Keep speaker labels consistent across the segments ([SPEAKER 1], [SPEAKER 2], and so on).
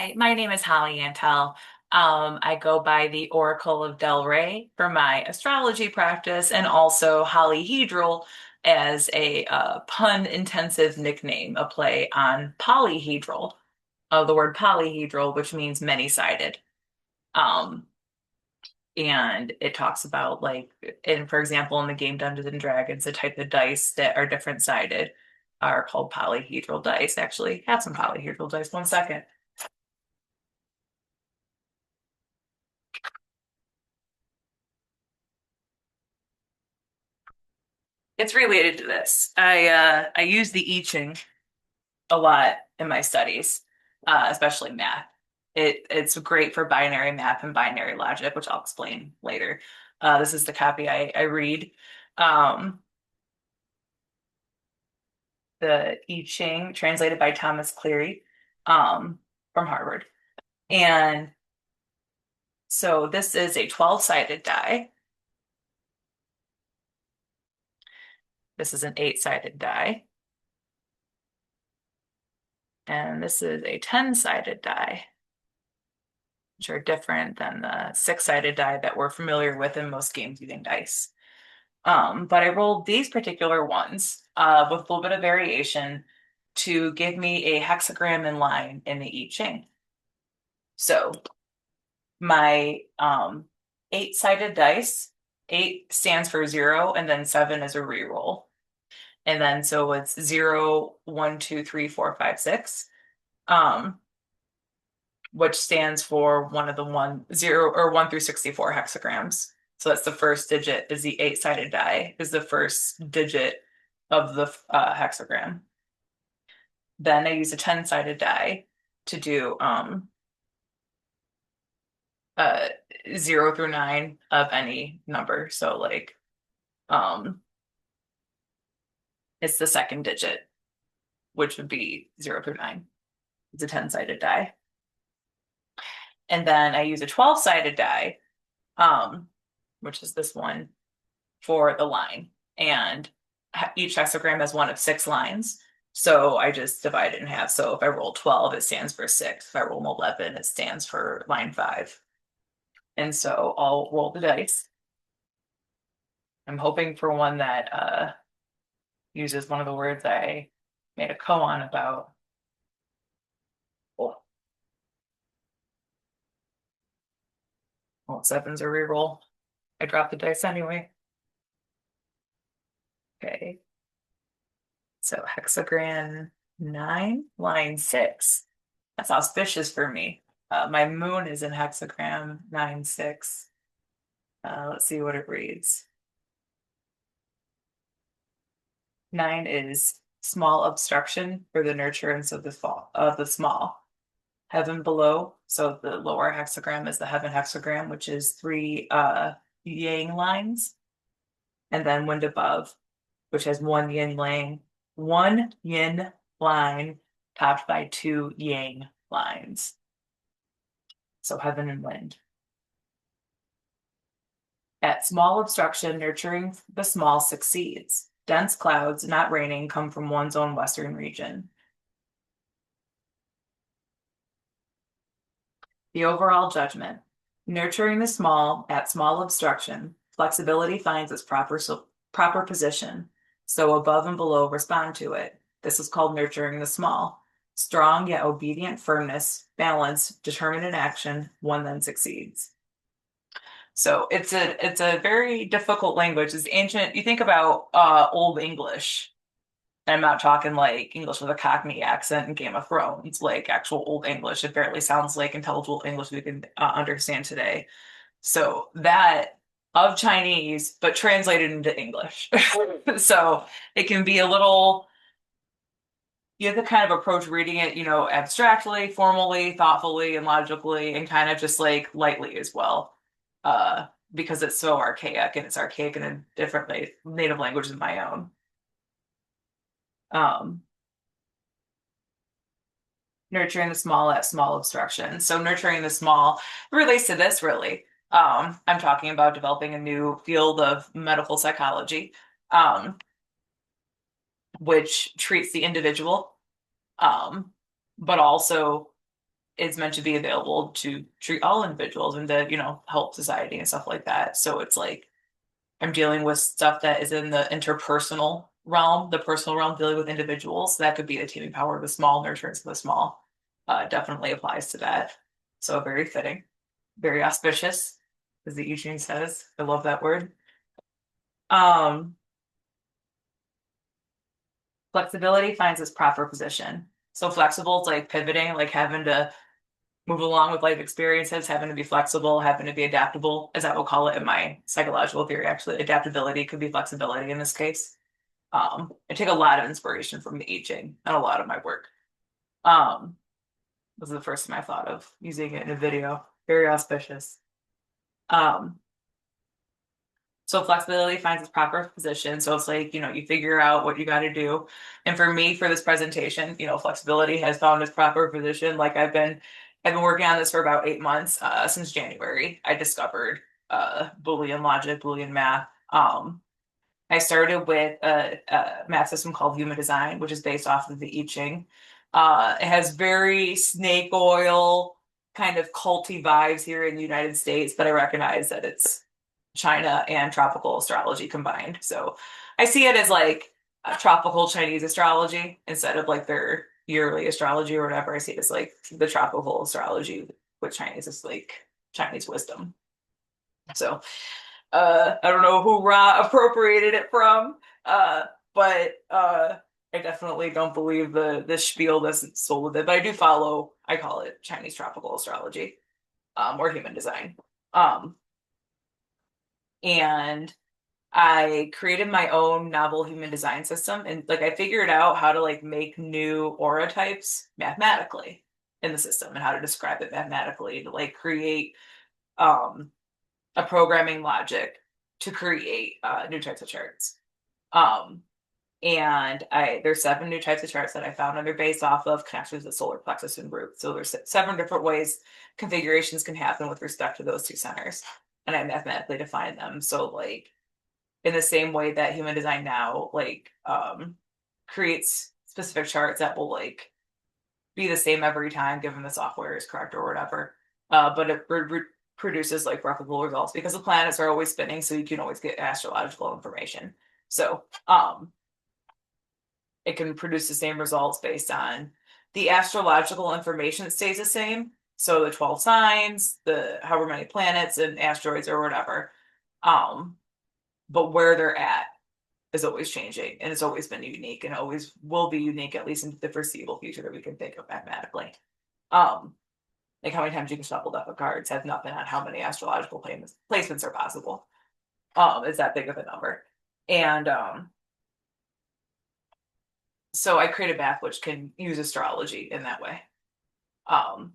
[SPEAKER 1] Hi, my name is Holly Antel. I go by the Oracle of Del Rey for my astrology practice and also Holly Hedral as a pun-intensive nickname, a play on polyhedral, the word polyhedral, which means many-sided. Um, and it talks about for example, in the game Dungeons and Dragons, the type of dice that are different sided are called polyhedral dice. Actually, have some polyhedral dice. One second. It's related to this. I use the I Ching a lot in my studies, especially math. It's great for binary math and binary logic, which I'll explain later. This is the copy I read. Um, the I Ching, translated by Thomas Cleary, from Harvard. And so this is a 12-sided die. This is an 8-sided die. And this is a 10-sided die, which are different than the 6-sided die that we're familiar with in most games using dice. But I rolled these particular ones with a little bit of variation to give me a hexagram in line in the I Ching. So my 8-sided dice, 8 stands for 0, and then 7 is a reroll. And then so it's 0, 1, 2, 3, 4, 5, 6. Which stands for one of the 1 through 64 hexagrams. So that's the first digit is the 8-sided die, is the first digit of the hexagram. Then I use a 10-sided die to do uh 0 through 9 of any number. So it's the second digit, which would be 0 through 9. It's a 10-sided die. And then I use a 12-sided die, which is this one, for the line. And each hexagram has one of 6 lines. So I just divide it in half. So if I roll 12, it stands for 6. If I roll 11, it stands for line 5. And so I'll roll the dice. I'm hoping for one that uses one of the words I made a koan about. Oh, well, 7's a reroll. I dropped the dice anyway. Okay. So hexagram 9, line 6. That's auspicious for me. My moon is in hexagram 9, 6. Let's see what it reads. 9 is small obstruction for the nurturance of the small. Heaven below, so the lower hexagram is the heaven hexagram, which is 3 yang lines, and then wind above, which has 1 yin line topped by 2 yang lines. So heaven and wind. At small obstruction, nurturing the small succeeds. Dense clouds, not raining, come from one's own western region. The overall judgment. Nurturing the small at small obstruction, flexibility finds its proper position. So above and below respond to it. This is called nurturing the small. Strong yet obedient firmness, balance, determined in action, one then succeeds. So it's a very difficult language. It's ancient. You think about Old English. I'm not talking like English with a Cockney accent in Game of Thrones, like actual Old English. It barely sounds like intelligible English we can understand today. So that of Chinese, but translated into English. So it can be a little, you have to kind of approach reading it, abstractly, formally, thoughtfully, and logically, and kind of just like lightly as well. Because it's so archaic and it's archaic in a different native language than my own. Nurturing the small at small obstruction. So nurturing the small relates to this really. I'm talking about developing a new field of medical psychology, which treats the individual, but also is meant to be available to treat all individuals and to, help society and stuff like that. So it's like I'm dealing with stuff that is in the interpersonal realm, the personal realm, dealing with individuals. That could be the teaming power of the small, nurturance of the small. Definitely applies to that. So very fitting, very auspicious, as the I Ching says. I love that word. Um, Flexibility finds its proper position. So flexible is like pivoting, like having to move along with life experiences, having to be flexible, having to be adaptable, as I will call it in my psychological theory. Actually, adaptability could be flexibility in this case. I take a lot of inspiration from the I Ching and a lot of my work. Um, this is the first time I thought of using it in a video. Very auspicious. Um, So flexibility finds its proper position. So it's like, you figure out what you got to do. And for me, for this presentation, flexibility has found its proper position. Like I've been working on this for about 8 months, since January. I discovered Boolean logic, Boolean math. I started with a math system called Human Design, which is based off of the I Ching. It has very snake oil kind of culty vibes here in the United States, but I recognize that it's China and tropical astrology combined. So I see it as like a tropical Chinese astrology instead of like their yearly astrology or whatever. I see it as like the tropical astrology with Chinese is like Chinese wisdom. So I don't know who Ra appropriated it from, but I definitely don't believe the spiel that's sold with it. But I do follow. I call it Chinese tropical astrology, or human design. Um, and I created my own novel human design system, and like I figured out how to like make new aura types mathematically in the system and how to describe it mathematically to like create um a programming logic to create new types of charts. Um, and there's 7 new types of charts that I found, and they're based off of connections with solar plexus and root. So there's 7 different ways configurations can happen with respect to those two centers, and I mathematically define them. So like in the same way that human design now like creates specific charts that will like be the same every time given the software is correct or whatever. But it produces like replicable results because the planets are always spinning, so you can always get astrological information. So it can produce the same results based on the astrological information that stays the same. So the 12 signs, the however many planets and asteroids or whatever. But where they're at is always changing and it's always been unique and always will be unique, at least into the foreseeable future that we can think of mathematically. Um, like how many times you can shuffle deck of cards has nothing on how many astrological placements are possible. It's that big of a number. And so I created math which can use astrology in that way. Um,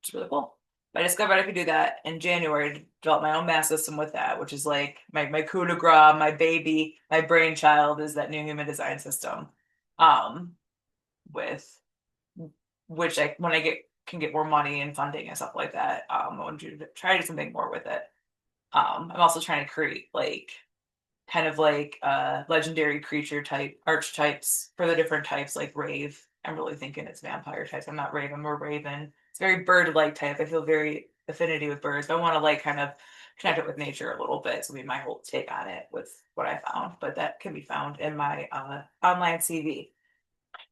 [SPEAKER 1] it's really cool. I discovered I could do that in January to develop my own math system with that, which is like my coup de grace, my baby, my brainchild is that new human design system. Um, with which I when I can get more money and funding and stuff like that, I want to try to do something more with it. I'm also trying to create like kind of like legendary creature type archetypes for the different types, like Rave. I'm really thinking it's vampire types. I'm not Rave, I'm more Raven. It's very bird-like type. I feel very affinity with birds, but I want to like kind of connect it with nature a little bit. So be my whole take on it with what I found. But that can be found in my online CV.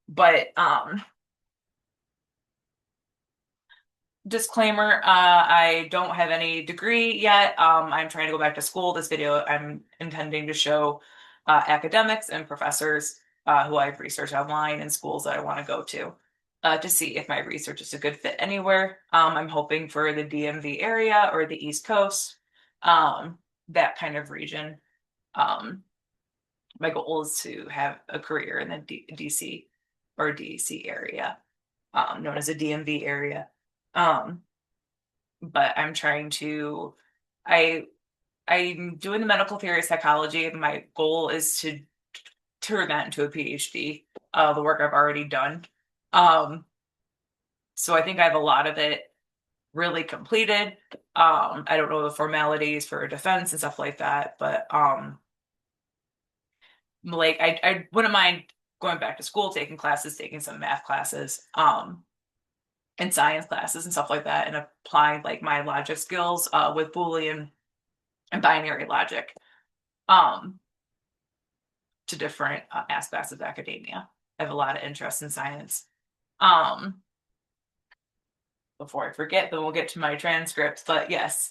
[SPEAKER 1] But disclaimer, I don't have any degree yet. I'm trying to go back to school. This video, I'm intending to show academics and professors who I've researched online and schools that I want to go to see if my research is a good fit anywhere. I'm hoping for the DMV area or the East Coast, that kind of region. My goal is to have a career in the DC or DC area, known as a DMV area. But I'm trying to, I, I'm doing the medical theory of psychology. My goal is to turn that into a PhD, the work I've already done. Um, so I think I have a lot of it really completed. I don't know the formalities for defense and stuff like that, but like I wouldn't mind going back to school, taking classes, taking some math classes. in science classes and stuff like that, and applying like my logic skills with Boolean and binary logic um, to different aspects of academia. I have a lot of interest in science. Um, Before I forget, then we'll get to my transcripts. But yes,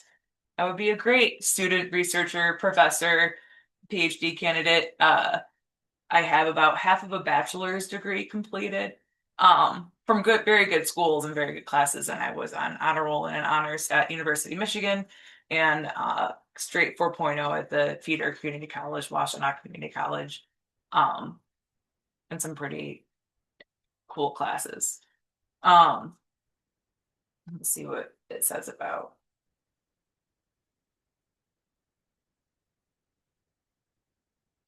[SPEAKER 1] I would be a great student, researcher, professor, PhD candidate. I have about half of a bachelor's degree completed from good, very good schools and very good classes. And I was on honor roll and honors at University of Michigan and straight 4.0 at the feeder community college, Washtenaw Community College, um, and some pretty cool classes. Um, let's see what it says about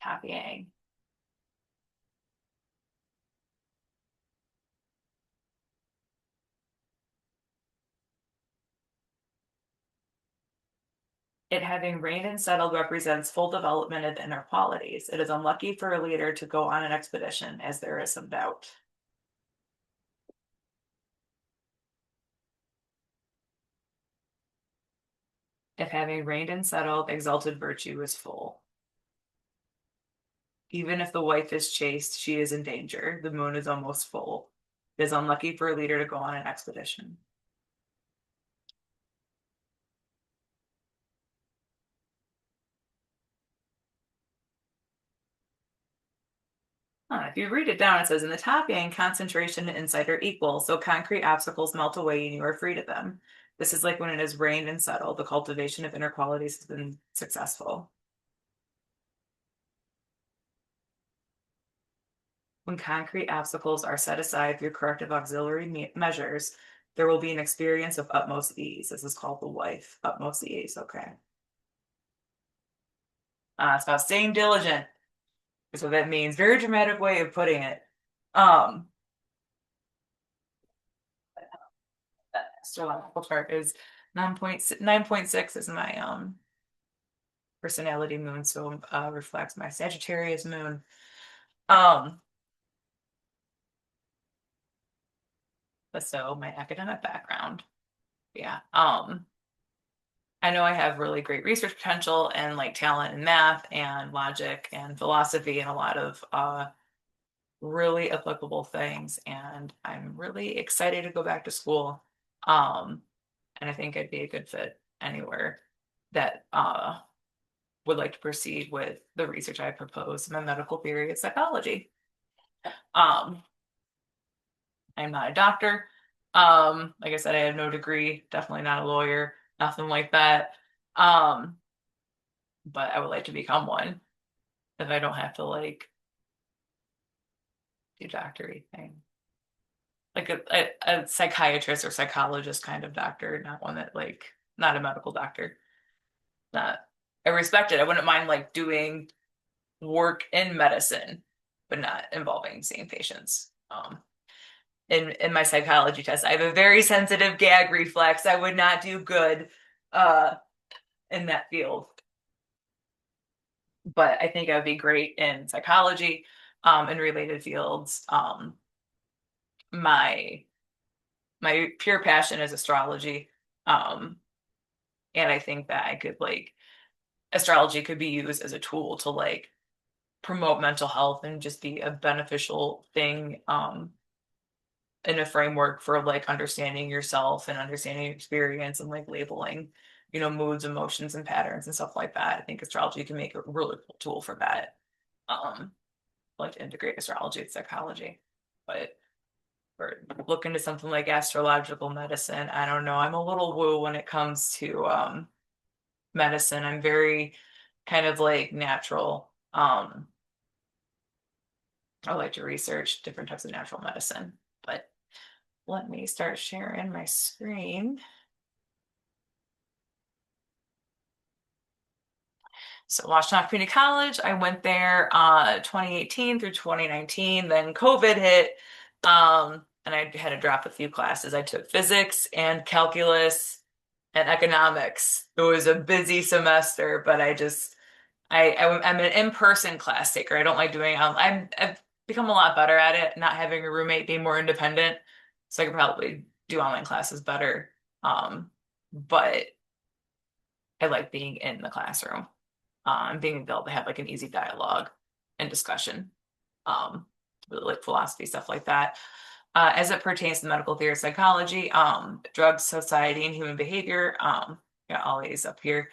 [SPEAKER 1] copying. It having reigned and settled represents full development of inner qualities. It is unlucky for a leader to go on an expedition, as there is some doubt. If having reigned and settled, exalted virtue is full. Even if the wife is chaste, she is in danger. The moon is almost full. It is unlucky for a leader to go on an expedition. If you read it down, it says in the top end, concentration and insight are equal, so concrete obstacles melt away and you are free to them. This is like when it is reigned and settled, the cultivation of inner qualities has been successful. When concrete obstacles are set aside through corrective auxiliary measures, there will be an experience of utmost ease. This is called the wife, utmost ease. Okay. It's about staying diligent. Is what that means. Very dramatic way of putting it. Um, that astrological chart is 9.6 is my personality moon, so reflects my Sagittarius moon. Um, but so my academic background. Yeah. I know I have really great research potential and like talent in math and logic and philosophy and a lot of really applicable things. And I'm really excited to go back to school. And I think I'd be a good fit anywhere that would like to proceed with the research I proposed in my medical theory of psychology. Um, I'm not a doctor. Like I said, I have no degree, definitely not a lawyer, nothing like that. Um, but I would like to become one if I don't have to like do doctory thing. Like a psychiatrist or psychologist kind of doctor, not one that like not a medical doctor. Not I respect it. I wouldn't mind like doing work in medicine, but not involving seeing patients. In my psychology test, I have a very sensitive gag reflex. I would not do good uh in that field. But I think I would be great in psychology, in related fields. My my pure passion is astrology. Um, and I think that I could like astrology could be used as a tool to like promote mental health and just be a beneficial thing in a framework for like understanding yourself and understanding your experience and like labeling, moods, emotions, and patterns and stuff like that. I think astrology can make a really cool tool for that. Like to integrate astrology with psychology. But or look into something like astrological medicine. I don't know. I'm a little woo when it comes to medicine. I'm very kind of like natural. I like to research different types of natural medicine, but let me start sharing my screen. So Washtenaw Community College, I went there 2018 through 2019. Then COVID hit, and I had to drop a few classes. I took physics and calculus and economics. It was a busy semester, but I'm an in-person class taker. I don't like doing I've become a lot better at it, not having a roommate, being more independent. So I could probably do online classes better. But I like being in the classroom, being able to have like an easy dialogue and discussion. Really like philosophy, stuff like that. As it pertains to medical theory, psychology, drugs, society, and human behavior, yeah, always up here,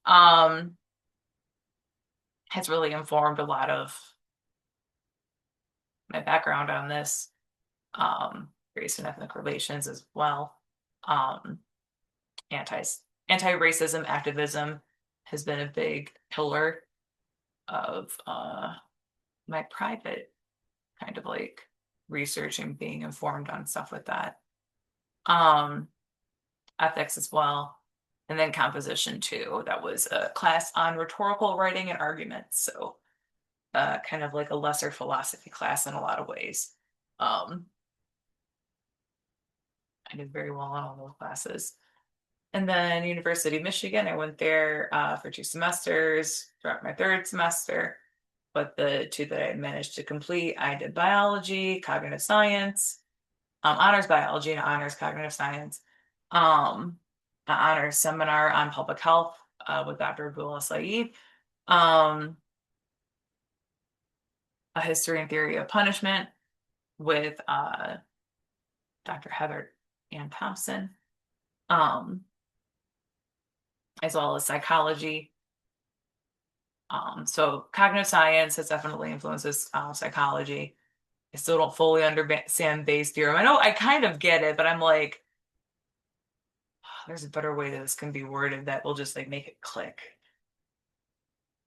[SPEAKER 1] has really informed a lot of my background on this, race and ethnic relations as well. Um, anti anti-racism activism has been a big pillar of my private kind of like research and being informed on stuff with that. Ethics as well. And then composition too. That was a class on rhetorical writing and arguments. So kind of like a lesser philosophy class in a lot of ways. I did very well on all those classes. And then University of Michigan, I went there for 2 semesters throughout my third semester. But the 2 that I managed to complete, I did biology, cognitive science, honors biology and honors cognitive science, an honors seminar on public health with Dr. Abdullah Saeed, a history and theory of punishment with Dr. Heather Ann Thompson, as well as psychology. So cognitive science has definitely influences psychology. I still don't fully understand Bayes' theorem. I know I kind of get it, but I'm like, oh, there's a better way that this can be worded that will just like make it click.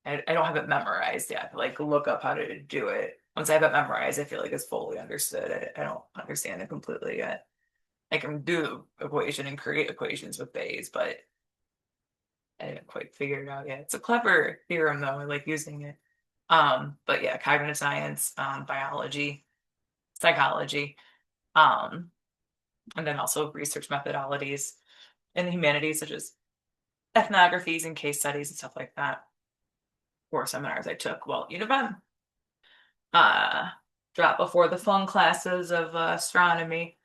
[SPEAKER 1] I don't have it memorized yet. Like look up how to do it. Once I have it memorized, I feel like it's fully understood. I don't understand it completely yet. I can do the equation and create equations with Bayes, but I didn't quite figure it out yet. It's a clever theorem though. I like using it. But yeah, cognitive science, biology, psychology, and then also research methodologies in the humanities, such as ethnographies and case studies and stuff like that, or seminars I took while at U of M. Drop before the fun classes of astronomy.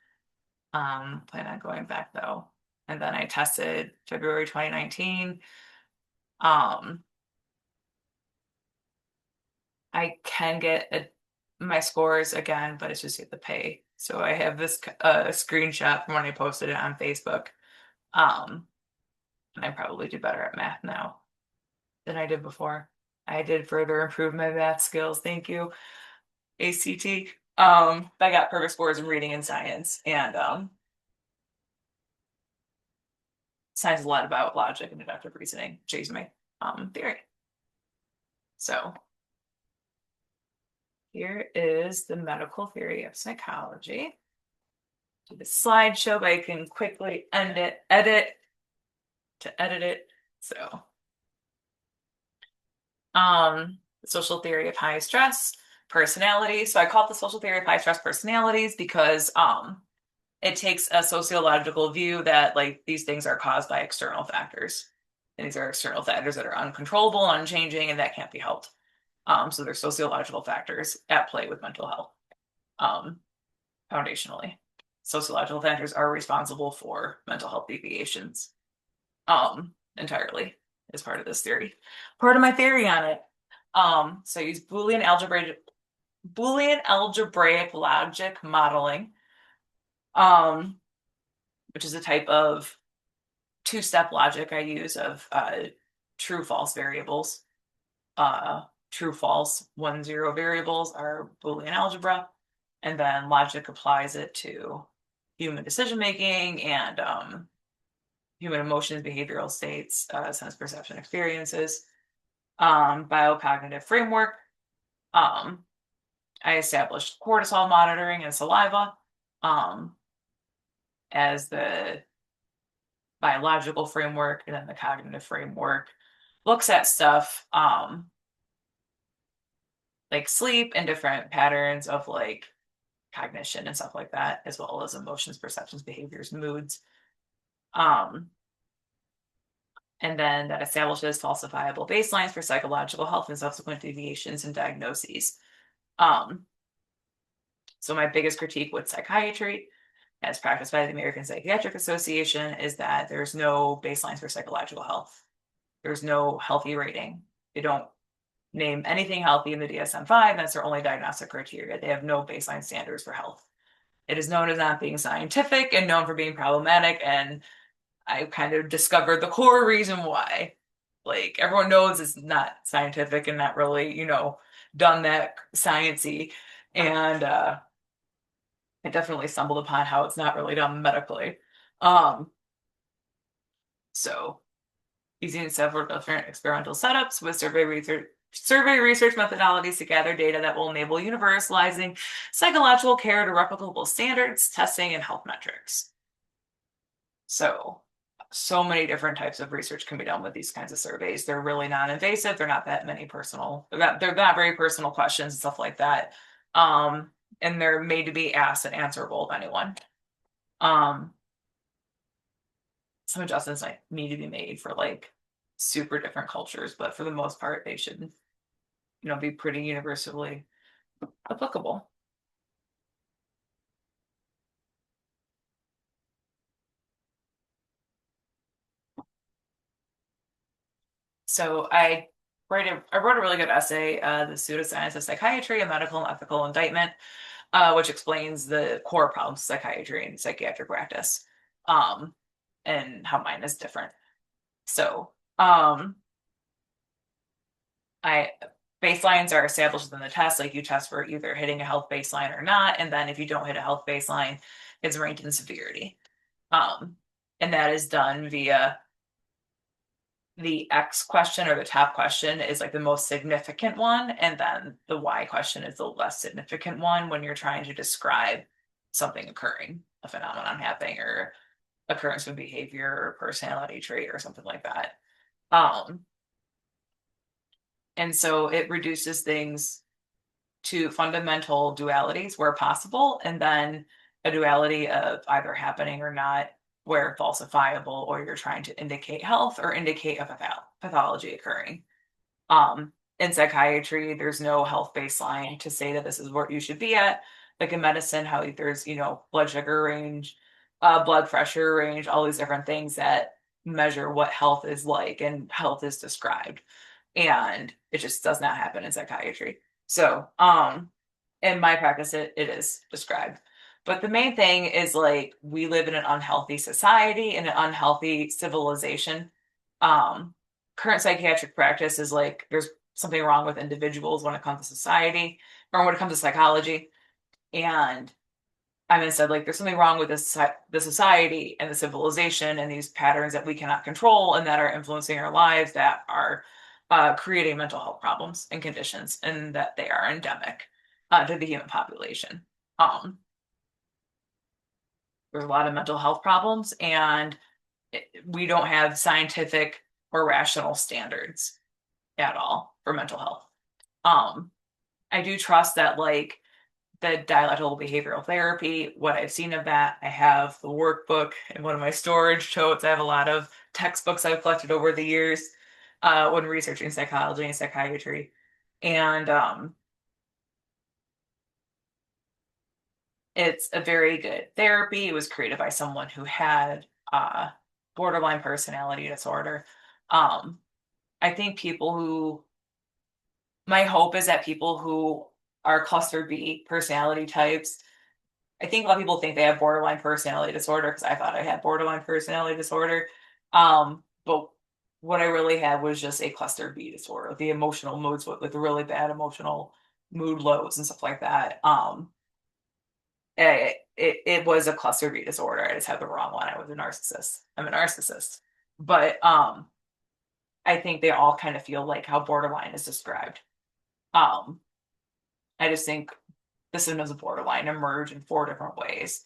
[SPEAKER 1] Plan on going back though. And then I tested February 2019. I can get my scores again, but it's just you have to pay. So I have this screenshot from when I posted it on Facebook. And I probably do better at math now than I did before. I did further improve my math skills. Thank you, ACT. I got perfect scores in reading and science, and science is a lot about logic and deductive reasoning, which is my theory. So here is the medical theory of psychology. Do the slideshow, but I can quickly edit it. So, social theory of high stress personality. So I call it the social theory of high stress personalities because it takes a sociological view that like these things are caused by external factors. And these are external factors that are uncontrollable, unchanging, and that can't be helped. So there's sociological factors at play with mental health. Foundationally, sociological factors are responsible for mental health deviations entirely as part of this theory. Part of my theory on it. So I use Boolean algebraic logic modeling, which is a type of 2-step logic I use of true false variables. True false 1-0 variables are Boolean algebra, and then logic applies it to human decision making and human emotions, behavioral states, sense perception experiences. Biocognitive framework. I established cortisol monitoring and saliva as the biological framework, and then the cognitive framework looks at stuff like sleep and different patterns of like cognition and stuff like that, as well as emotions, perceptions, behaviors, moods. And then that establishes falsifiable baselines for psychological health and subsequent deviations and diagnoses. So my biggest critique with psychiatry as practiced by the American Psychiatric Association, is that there's no baselines for psychological health. There's no healthy rating. They don't name anything healthy in the DSM-5. That's their only diagnostic criteria. They have no baseline standards for health. It is known as not being scientific and known for being problematic, and I kind of discovered the core reason why. Like, everyone knows it's not scientific and not really, done that sciencey. And I definitely stumbled upon how it's not really done medically. Um, so using several different experimental setups with survey research methodologies to gather data that will enable universalizing psychological care to replicable standards, testing, and health metrics. So many different types of research can be done with these kinds of surveys. They're really non-invasive. They're not that many personal. They're not very personal questions and stuff like that. And they're made to be asked and answerable of anyone. Some adjustments might need to be made for like super different cultures, but for the most part, they should, be pretty universally applicable. So I wrote a really good essay, The Pseudoscience of Psychiatry, a Medical and Ethical Indictment, which explains the core problems of psychiatry and psychiatric practice, and how mine is different. So, baselines are established within the test, like you test for either hitting a health baseline or not, and then if you don't hit a health baseline, it's ranked in severity. And that is done via the X question, or the top question is like the most significant one, and then the Y question is the less significant one when you're trying to describe something occurring, a phenomenon happening, or occurrence of behavior or personality trait or something like that. And so it reduces things to fundamental dualities where possible, and then a duality of either happening or not, where falsifiable, or you're trying to indicate health or indicate a pathology occurring. In psychiatry, there's no health baseline to say that this is what you should be at. Like in medicine, how there's, blood sugar range, blood pressure range, all these different things that measure what health is like and health is described. And it just does not happen in psychiatry. So, in my practice, it is described. But the main thing is like we live in an unhealthy society and an unhealthy civilization. Current psychiatric practice is like there's something wrong with individuals when it comes to society, or when it comes to psychology. And I mean, said like there's something wrong with the society and the civilization and these patterns that we cannot control and that are influencing our lives, that are creating mental health problems and conditions, and that they are endemic to the human population. There's a lot of mental health problems, and we don't have scientific or rational standards at all for mental health. I do trust that like the dialectical behavioral therapy, what I've seen of that, I have the workbook in one of my storage totes. I have a lot of textbooks I've collected over the years when researching psychology and psychiatry. And it's a very good therapy. It was created by someone who had borderline personality disorder. I think my hope is that people who are cluster B personality types, I think a lot of people think they have borderline personality disorder, because I thought I had borderline personality disorder. But what I really had was just a cluster B disorder, the emotional moods with really bad emotional mood lows and stuff like that. It was a cluster B disorder. I just had the wrong one. I was a narcissist. I'm a narcissist. But I think they all kind of feel like how borderline is described. I just think the symptoms of borderline emerge in 4 different ways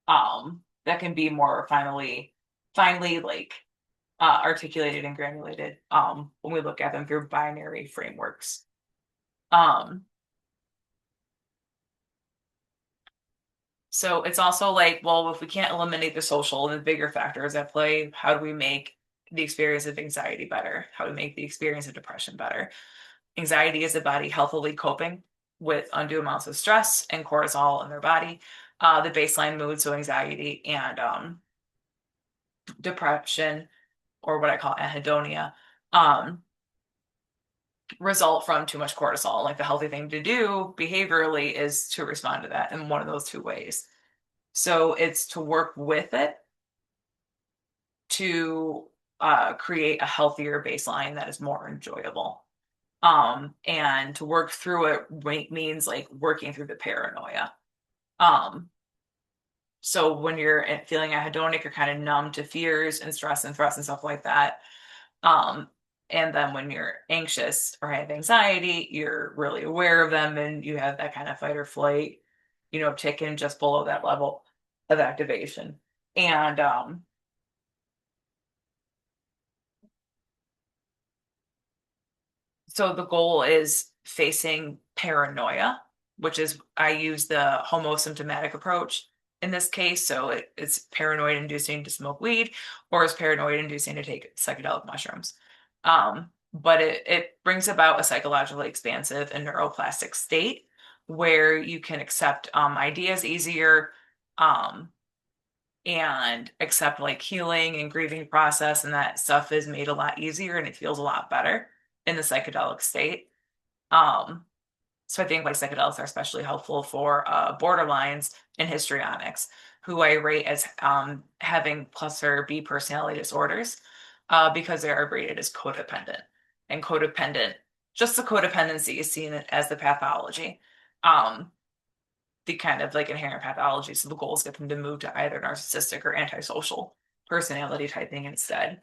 [SPEAKER 1] that can be more finally like articulated and granulated when we look at them through binary frameworks. So it's also like, well, if we can't eliminate the social and the bigger factors at play, how do we make the experience of anxiety better? How do we make the experience of depression better? Anxiety is the body healthily coping with undue amounts of stress and cortisol in their body. the baseline mood, so anxiety and depression, or what I call anhedonia, um, result from too much cortisol. Like the healthy thing to do behaviorally is to respond to that in one of those two ways. So it's to work with it to create a healthier baseline that is more enjoyable. And to work through it means like working through the paranoia. Um, so when you're feeling anhedonic, you're kind of numb to fears and stress and threats and stuff like that. Um, and then when you're anxious or have anxiety, you're really aware of them and you have that kind of fight or flight, ticking just below that level of activation. And so the goal is facing paranoia, which is I use the homosymptomatic approach in this case. So it's paranoid inducing to smoke weed, or it's paranoid inducing to take psychedelic mushrooms. But it brings about a psychologically expansive and neuroplastic state where you can accept ideas easier, um, and accept like healing and grieving process, and that stuff is made a lot easier and it feels a lot better in the psychedelic state. Um, so I think like psychedelics are especially helpful for borderlines and histrionics, who I rate as having plus or B personality disorders, because they are rated as codependent. And codependent, just the codependency is seen as the pathology, um, the kind of like inherent pathology. So the goal is get them to move to either narcissistic or antisocial personality typing instead.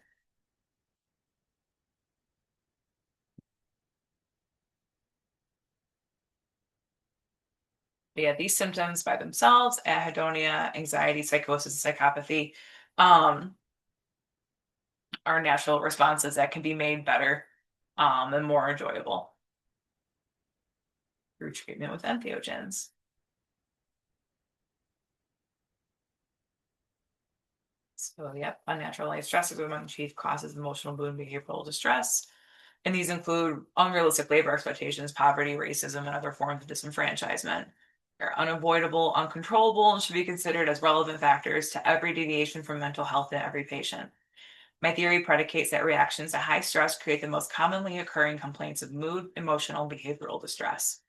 [SPEAKER 1] But yeah, these symptoms by themselves, anhedonia, anxiety, psychosis, psychopathy, um, are natural responses that can be made better, and more enjoyable through treatment with entheogens. So, yep, unnatural life stressors are among the chief causes of emotional mood and behavioral distress. And these include unrealistic labor expectations, poverty, racism, and other forms of disenfranchisement. They're unavoidable, uncontrollable, and should be considered as relevant factors to every deviation from mental health in every patient. My theory predicates that reactions to high stress create the most commonly occurring complaints of mood, emotional, and behavioral distress.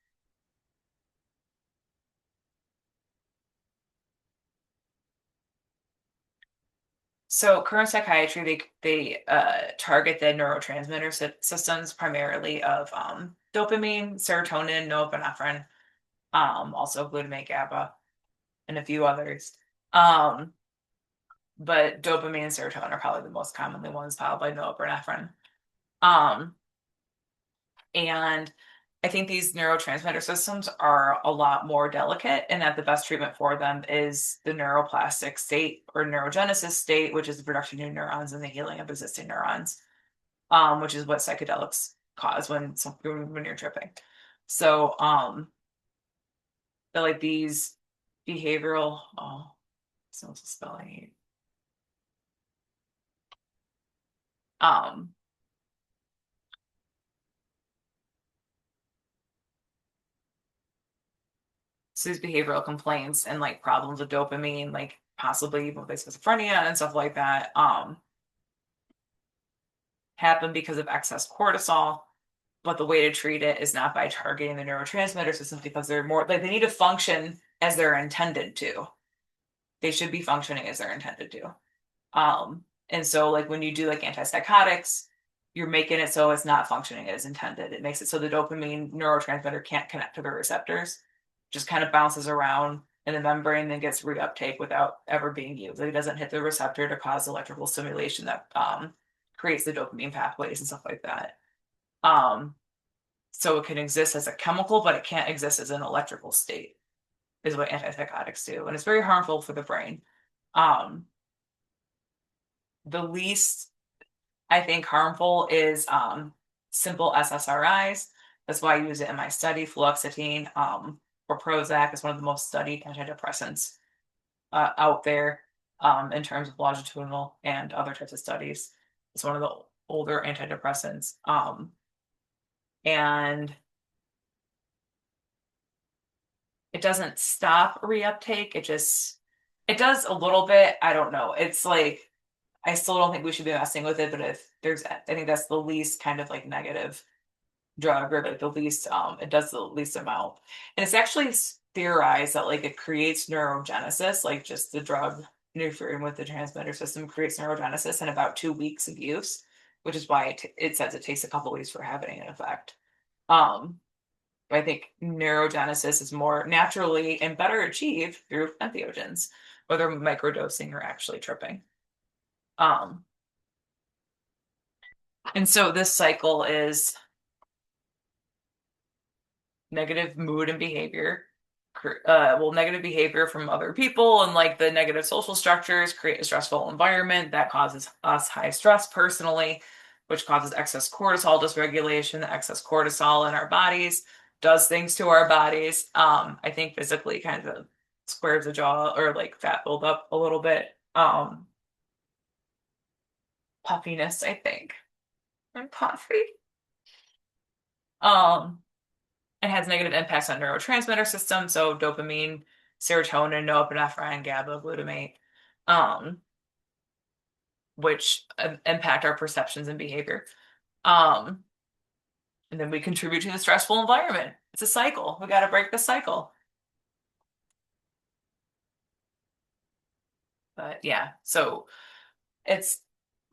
[SPEAKER 1] So current psychiatry, they target the neurotransmitter systems primarily of dopamine, serotonin, norepinephrine, also glutamate, GABA, and a few others. Um, but dopamine and serotonin are probably the most commonly ones, followed by norepinephrine. Um, and I think these neurotransmitter systems are a lot more delicate, and that the best treatment for them is the neuroplastic state or neurogenesis state, which is the production of new neurons and the healing of existing neurons, which is what psychedelics cause when you're tripping. So, like these behavioral, so what's the spelling? Um, so these behavioral complaints and like problems with dopamine, like possibly even with schizophrenia and stuff like that, happen because of excess cortisol. But the way to treat it is not by targeting the neurotransmitter systems, because they're more like they need to function as they're intended to. They should be functioning as they're intended to. And so like when you do like antipsychotics, you're making it so it's not functioning as intended. It makes it so the dopamine neurotransmitter can't connect to the receptors, just kind of bounces around in the membrane and gets reuptake without ever being used. Like it doesn't hit the receptor to cause electrical stimulation that creates the dopamine pathways and stuff like that. Um, so it can exist as a chemical, but it can't exist as an electrical state, is what antipsychotics do. And it's very harmful for the brain. Um, the least I think harmful is simple SSRIs. That's why I use it in my study. Fluoxetine, or Prozac is one of the most studied antidepressants out there, in terms of longitudinal and other types of studies. It's one of the older antidepressants. And it doesn't stop reuptake. It does a little bit. I don't know. It's like, I still don't think we should be messing with it, but if there's, I think that's the least kind of like negative drug, or like the least, it does the least amount. And it's actually theorized that like it creates neurogenesis, like just the drug interfering with the transmitter system creates neurogenesis in about 2 weeks of use, which is why it says it takes a couple weeks for having an effect. I think neurogenesis is more naturally and better achieved through entheogens, whether microdosing or actually tripping. Um, and so this cycle is negative mood and behavior. Negative behavior from other people and like the negative social structures create a stressful environment that causes us high stress personally, which causes excess cortisol dysregulation. The excess cortisol in our bodies does things to our bodies. I think physically kind of squares the jaw or like fat buildup a little bit. Puffiness, I think. I'm puffy. It has negative impacts on neurotransmitter systems, so dopamine, serotonin, norepinephrine, GABA, glutamate, which impact our perceptions and behavior. And then we contribute to the stressful environment. It's a cycle. We got to break the cycle. But yeah, so it's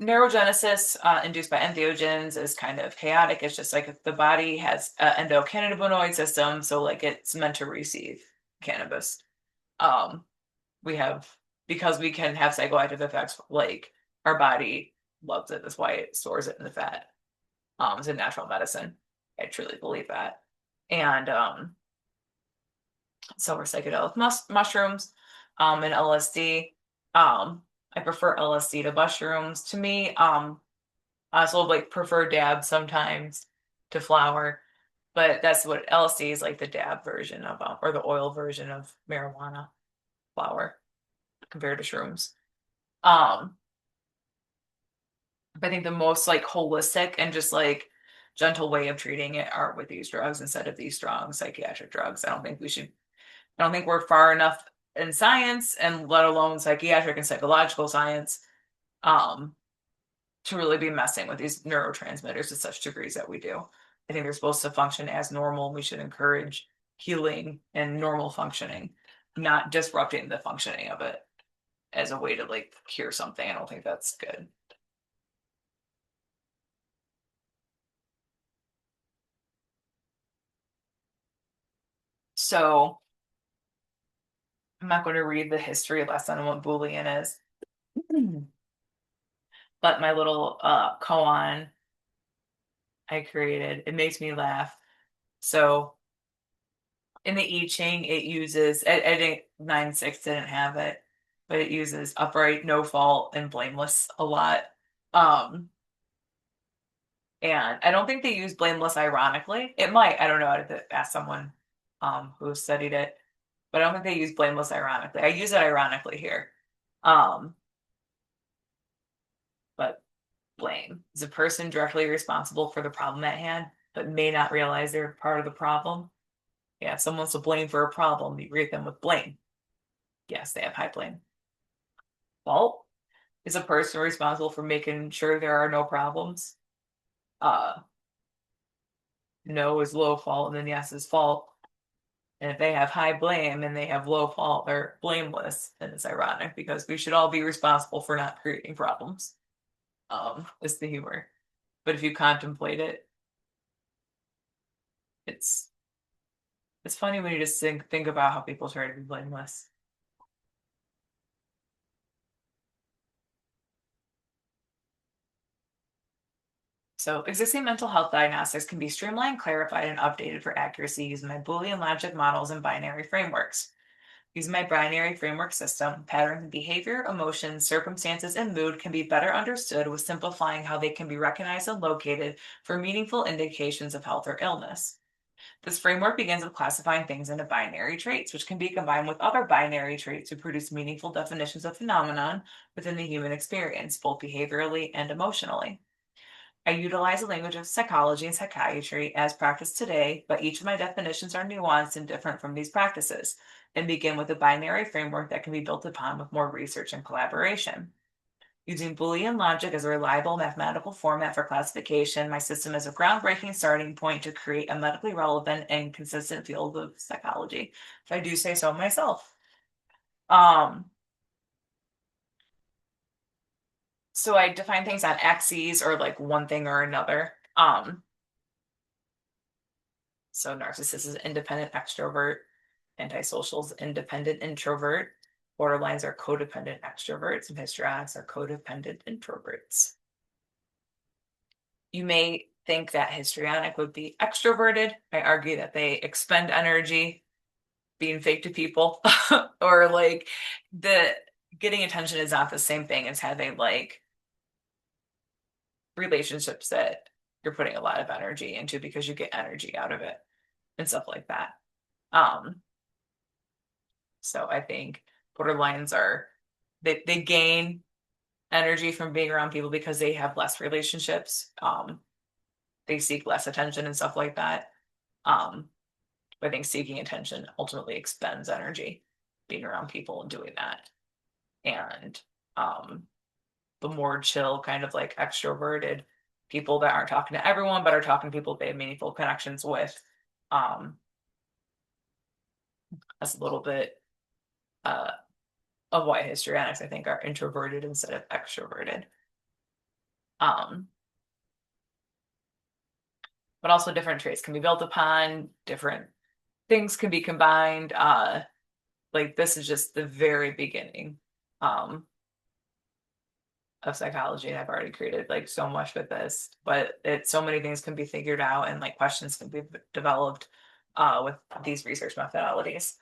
[SPEAKER 1] neurogenesis induced by entheogens is kind of chaotic. It's just like if the body has an endocannabinoid system, so like it's meant to receive cannabis. We have, because we can have psychoactive effects, like our body loves it. That's why it stores it in the fat. It's a natural medicine. I truly believe that. And so are psychedelic mushrooms and LSD. I prefer LSD to mushrooms. To me, I also like prefer dab sometimes to flower, but that's what LSD is, like the dab version of, or the oil version of marijuana flower compared to shrooms. But I think the most like holistic and just like gentle way of treating it are with these drugs instead of these strong psychiatric drugs. I don't think we're far enough in science, and let alone psychiatric and psychological science, to really be messing with these neurotransmitters to such degrees that we do. I think they're supposed to function as normal. We should encourage healing and normal functioning, not disrupting the functioning of it as a way to like cure something. I don't think that's good. So I'm not going to read the history lesson on what Boolean is, but my little koan I created, it makes me laugh. So in the I Ching, it uses, I think 9-6 didn't have it, but it uses upright, no fault, and blameless a lot. Um, and I don't think they use blameless ironically. It might, I don't know, I'd have to ask someone who studied it, but I don't think they use blameless ironically. I use it ironically here. Um, but blame is a person directly responsible for the problem at hand, but may not realize they're part of the problem. Yeah, if someone's to blame for a problem, you greet them with blame. Yes, they have high blame. Fault is a person responsible for making sure there are no problems. Uh, no is low fault, and then yes is fault. And if they have high blame and they have low fault or blameless, then it's ironic because we should all be responsible for not creating problems. Is the humor. But if you contemplate it, it's funny when you just think about how people try to be blameless. So existing mental health diagnostics can be streamlined, clarified, and updated for accuracy using my Boolean logic models and binary frameworks. Using my binary framework system, patterns in behavior, emotions, circumstances, and mood can be better understood with simplifying how they can be recognized and located for meaningful indications of health or illness. This framework begins with classifying things into binary traits, which can be combined with other binary traits to produce meaningful definitions of phenomenon within the human experience, both behaviorally and emotionally. I utilize the language of psychology and psychiatry as practiced today, but each of my definitions are nuanced and different from these practices, and begin with a binary framework that can be built upon with more research and collaboration. Using Boolean logic as a reliable mathematical format for classification, my system is a groundbreaking starting point to create a medically relevant and consistent field of psychology, if I do say so myself. Um, so I define things on axes or like one thing or another. So narcissist is independent extrovert, antisocial is independent introvert, borderlines are codependent extroverts, and histrionics are codependent introverts. You may think that histrionic would be extroverted. I argue that they expend energy being fake to people, or like the getting attention is not the same thing as having like relationships that you're putting a lot of energy into because you get energy out of it and stuff like that. Um, so I think borderlines are they gain energy from being around people because they have less relationships. They seek less attention and stuff like that. I think seeking attention ultimately expends energy being around people and doing that. And the more chill, kind of like extroverted people that aren't talking to everyone, but are talking to people they have meaningful connections with, that's a little bit uh, of why histrionics, I think, are introverted instead of extroverted. But also different traits can be built upon, different things can be combined. Like this is just the very beginning of psychology, and I've already created like so much with this, but so many things can be figured out and like questions can be developed with these research methodologies.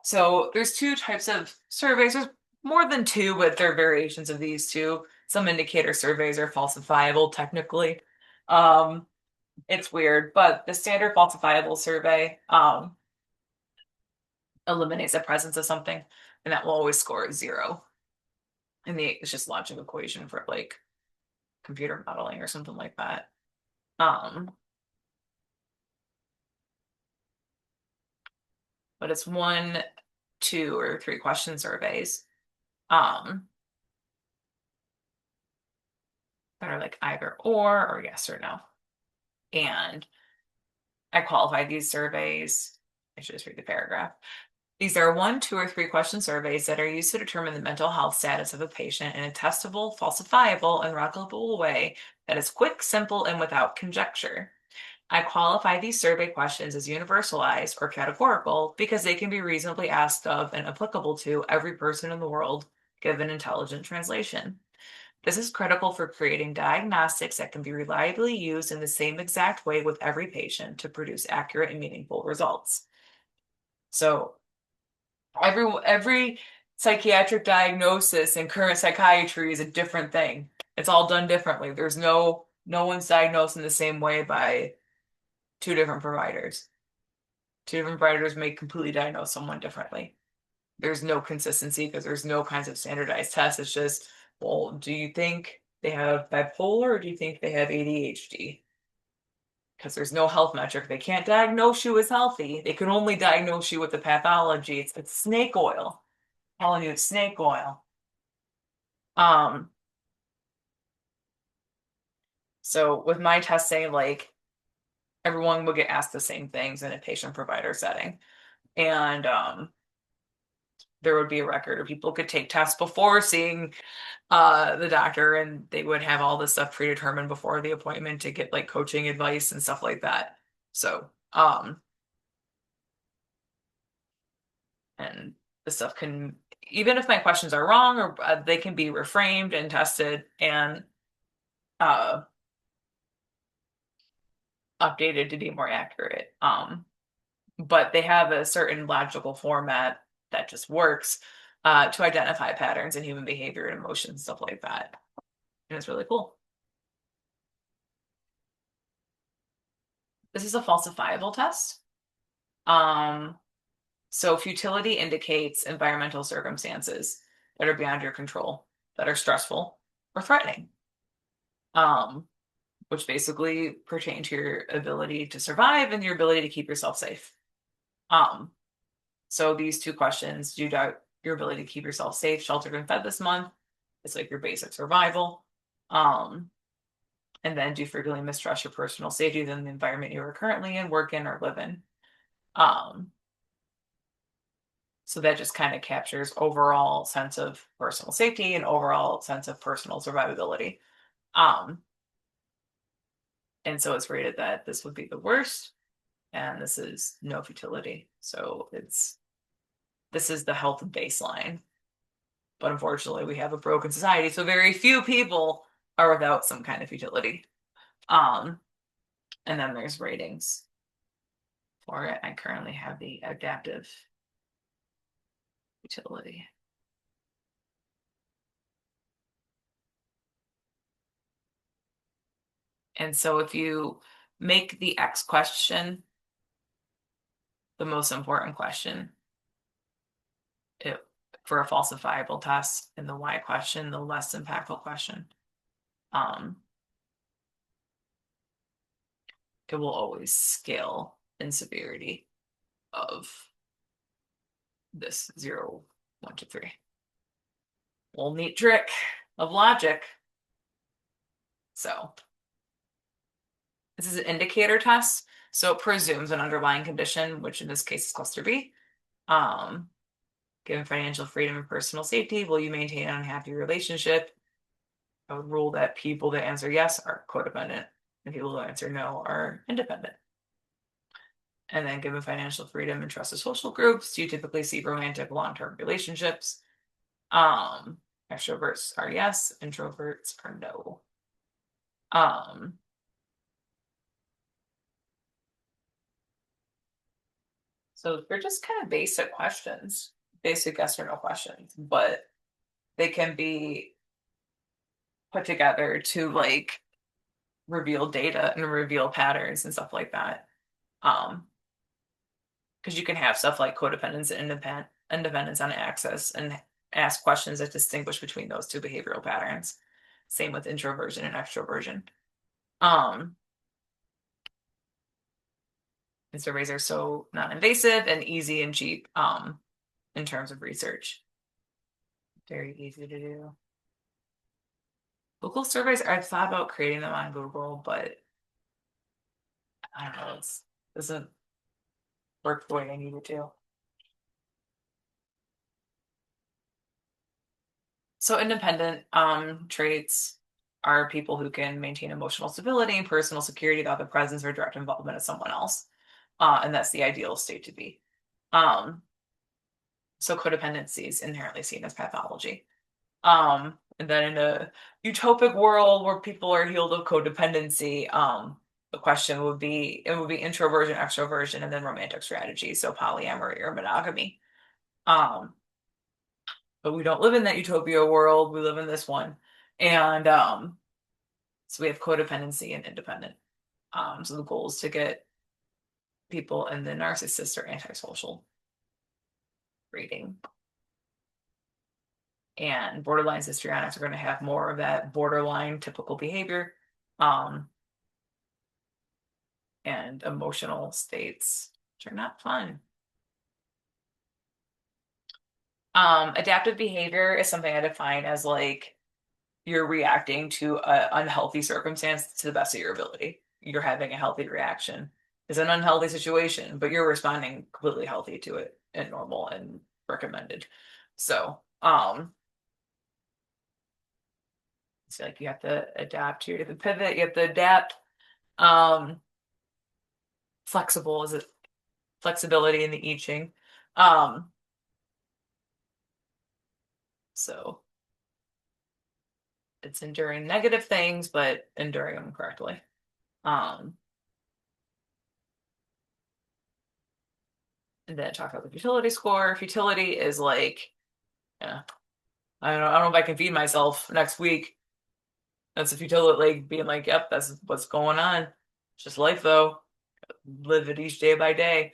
[SPEAKER 1] So there's two types of surveys. There's more than two, but they're variations of these two. Some indicator surveys are falsifiable technically. It's weird, but the standard falsifiable survey eliminates the presence of something, and that will always score 0. And it's just logic equation for like computer modeling or something like that. But it's 1, 2, or 3 question surveys that are like either or yes or no. And I qualify these surveys. I should just read the paragraph. These are 1, 2, or 3 question surveys that are used to determine the mental health status of a patient in a testable, falsifiable, and replicable way that is quick, simple, and without conjecture. I qualify these survey questions as universalized or categorical because they can be reasonably asked of and applicable to every person in the world, given intelligent translation. This is critical for creating diagnostics that can be reliably used in the same exact way with every patient to produce accurate and meaningful results. So every psychiatric diagnosis in current psychiatry is a different thing. It's all done differently. There's no one's diagnosed in the same way by 2 different providers. 2 different providers may completely diagnose someone differently. There's no consistency because there's no kinds of standardized tests. It's just, well, do you think they have bipolar or do you think they have ADHD? Because there's no health metric. They can't diagnose you as healthy. They can only diagnose you with the pathology. It's snake oil. I'm telling you, it's snake oil. So with my testing, like everyone will get asked the same things in a patient provider setting. And there would be a record, or people could take tests before seeing the doctor, and they would have all this stuff predetermined before the appointment to get like coaching advice and stuff like that. So, and the stuff can, even if my questions are wrong, or they can be reframed and tested and uh, updated to be more accurate. But they have a certain logical format that just works to identify patterns in human behavior and emotions, stuff like that. And it's really cool. This is a falsifiable test. So futility indicates environmental circumstances that are beyond your control, that are stressful or threatening, which basically pertain to your ability to survive and your ability to keep yourself safe. So these two questions, do you doubt your ability to keep yourself safe, sheltered, and fed this month? It's like your basic survival. And then do you frequently mistrust your personal safety than the environment you are currently in, work in, or live in? So that just kind of captures overall sense of personal safety and overall sense of personal survivability. And so it's rated that this would be the worst, and this is no futility. So this is the health baseline. But unfortunately, we have a broken society, so very few people are without some kind of futility. And then there's ratings for it. I currently have the adaptive futility. And so if you make the X question the most important question for a falsifiable test, and the Y question the less impactful question, it will always scale in severity of this 0, 1, 2, 3. Little neat trick of logic. So this is an indicator test. So it presumes an underlying condition, which in this case is cluster B. Given financial freedom and personal safety, will you maintain an unhappy relationship? I would rule that people that answer yes are codependent, and people who answer no are independent. And then given financial freedom and trusted social groups, do you typically see romantic long-term relationships? Extroverts are yes, introverts are no. So they're just kind of basic questions, basic yes or no questions, but they can be put together to like reveal data and reveal patterns and stuff like that. Because you can have stuff like codependence and independence on axis and ask questions that distinguish between those two behavioral patterns. Same with introversion and extroversion. And surveys are so non-invasive and easy and cheap in terms of research. Very easy to do. Google surveys, I've thought about creating them on Google, but I don't know, it doesn't work the way I need it to. So independent traits are people who can maintain emotional stability and personal security without the presence or direct involvement of someone else. And that's the ideal state to be. So codependency is inherently seen as pathology. And then in a utopic world where people are healed of codependency, the question would be, it would be introversion, extroversion, and then romantic strategy. So polyamory or monogamy. But we don't live in that utopia world. We live in this one. And so we have codependency and independent. So the goal is to get people in the narcissist or antisocial rating. And borderline histrionics are going to have more of that borderline typical behavior. And emotional states, which are not fun. Adaptive behavior is something I define as like you're reacting to an unhealthy circumstance to the best of your ability. You're having a healthy reaction. It's an unhealthy situation, but you're responding completely healthy to it and normal and recommended. So, it's like you have to adapt, you have to pivot, you have to adapt. Flexible is it flexibility in the I Ching. So it's enduring negative things, but enduring them correctly. And then talk about the futility score. Futility is like, yeah, I don't know if I can feed myself next week. That's a futility, like being like, yep, that's what's going on. It's just life though. Live it each day by day.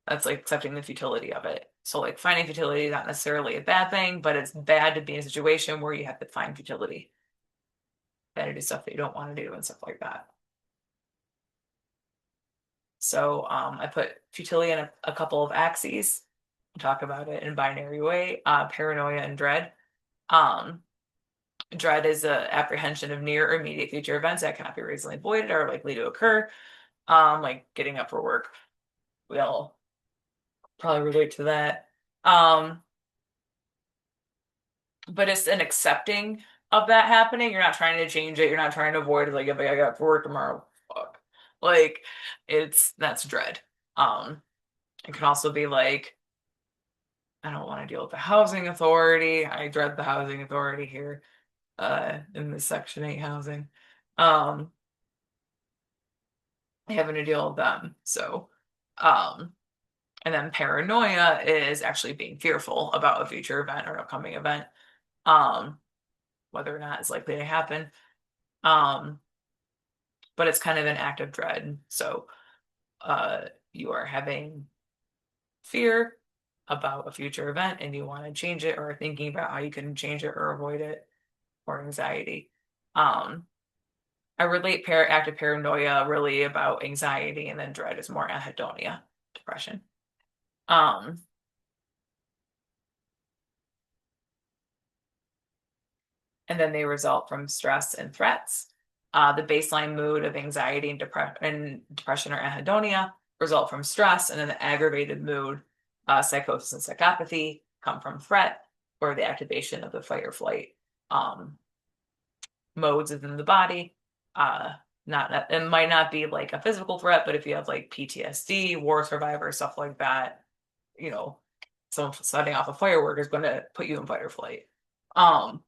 [SPEAKER 1] That's like accepting the futility of it. So like finding futility is not necessarily a bad thing, but it's bad to be in a situation where you have to find futility. Bad to do stuff that you don't want to do and stuff like that. So I put futility in a couple of axes, talk about it in binary way, paranoia and dread. Um, Dread is a apprehension of near or immediate future events that cannot be reasonably avoided or likely to occur, like getting up for work. We all probably relate to that. Um, but it's an accepting of that happening. You're not trying to change it. You're not trying to avoid it. Like if I got up for work tomorrow, fuck. Like that's dread. It can also be like, I don't want to deal with the housing authority. I dread the housing authority here, in the Section 8 housing. Um, Having to deal with them. So, um, and then paranoia is actually being fearful about a future event or upcoming event, um, whether or not it's likely to happen. Um, but it's kind of an act of dread. So, you are having fear about a future event and you want to change it or thinking about how you can change it or avoid it, or anxiety. Um, I relate active paranoia really about anxiety, and then dread is more anhedonia, depression. Um, and then they result from stress and threats. The baseline mood of anxiety and, depression or anhedonia result from stress, and then the aggravated mood, psychosis and psychopathy, come from threat or the activation of the fight or flight um, modes within the body. Not it might not be like a physical threat, but if you have like PTSD, war survivor, stuff like that, you know, someone setting off a firework is going to put you in fight or flight. Um,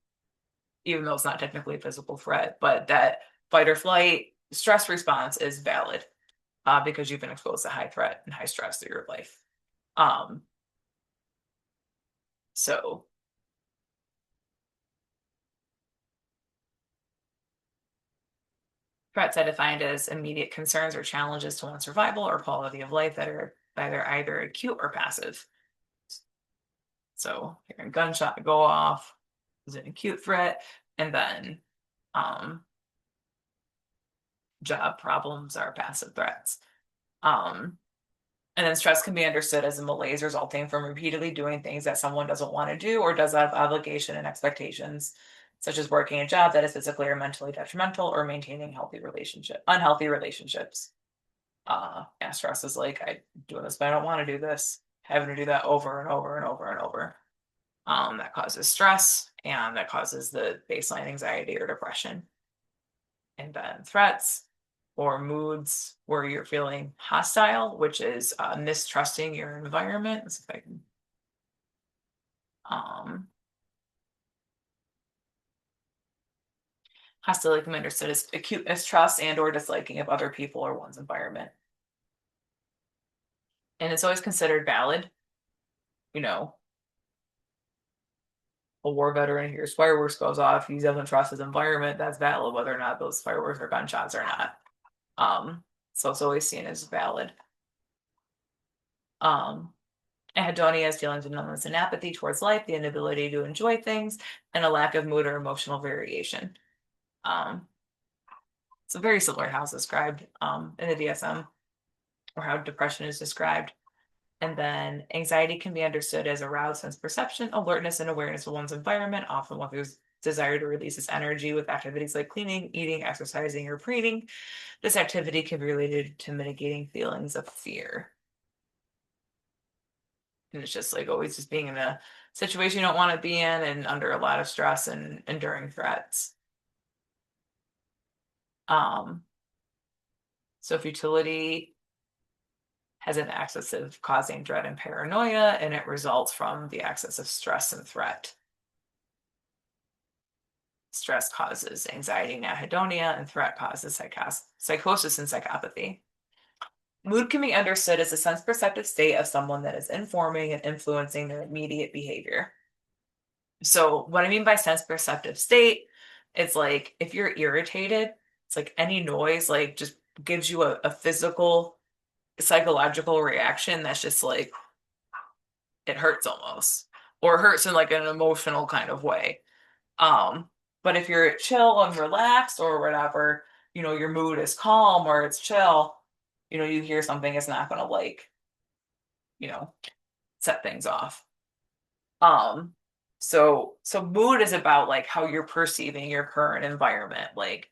[SPEAKER 1] Even though it's not technically a physical threat, but that fight or flight stress response is valid, because you've been exposed to high threat and high stress through your life. Um, so threats are defined as immediate concerns or challenges to one's survival or quality of life that are either acute or passive. So hearing a gunshot go off is an acute threat, and then um, job problems are passive threats. Um, and then stress can be understood as a malaise resulting from repeatedly doing things that someone doesn't want to do or does out of obligation and expectations, such as working a job that is physically or mentally detrimental or maintaining unhealthy relationships. Yeah, stress is like, I do this, but I don't want to do this. Having to do that over and over and over and over. That causes stress and that causes the baseline anxiety or depression. And then threats or moods where you're feeling hostile, which is mistrusting your environment. Let's see if I can. Hostility can be understood as acute mistrust and or disliking of other people or one's environment. And it's always considered valid. You know, a war veteran hears fireworks goes off, he doesn't trust his environment, that's valid, whether or not those fireworks are gunshots or not. So it's always seen as valid. Anhedonia is feelings of numbness and apathy towards life, the inability to enjoy things, and a lack of mood or emotional variation. So very similar to how it's described in the DSM, or how depression is described. And then anxiety can be understood as aroused sense perception, alertness, and awareness of one's environment, often one who's desire to release its energy with activities like cleaning, eating, exercising, or preening. This activity can be related to mitigating feelings of fear. And it's just like always just being in a situation you don't want to be in and under a lot of stress and enduring threats. So futility has an axis of causing dread and paranoia, and it results from the axis of stress and threat. Stress causes anxiety and anhedonia, and threat causes psychosis and psychopathy. Mood can be understood as a sense perceptive state of someone that is informing and influencing their immediate behavior. So what I mean by sense perceptive state, it's like if you're irritated, it's like any noise like just gives you a physical psychological reaction that's just like it hurts almost, or hurts in like an emotional kind of way. But if you're chill and relaxed or whatever, your mood is calm or it's chill, you hear something, it's not gonna like, you know, set things off. Um, so mood is about like how you're perceiving your current environment, like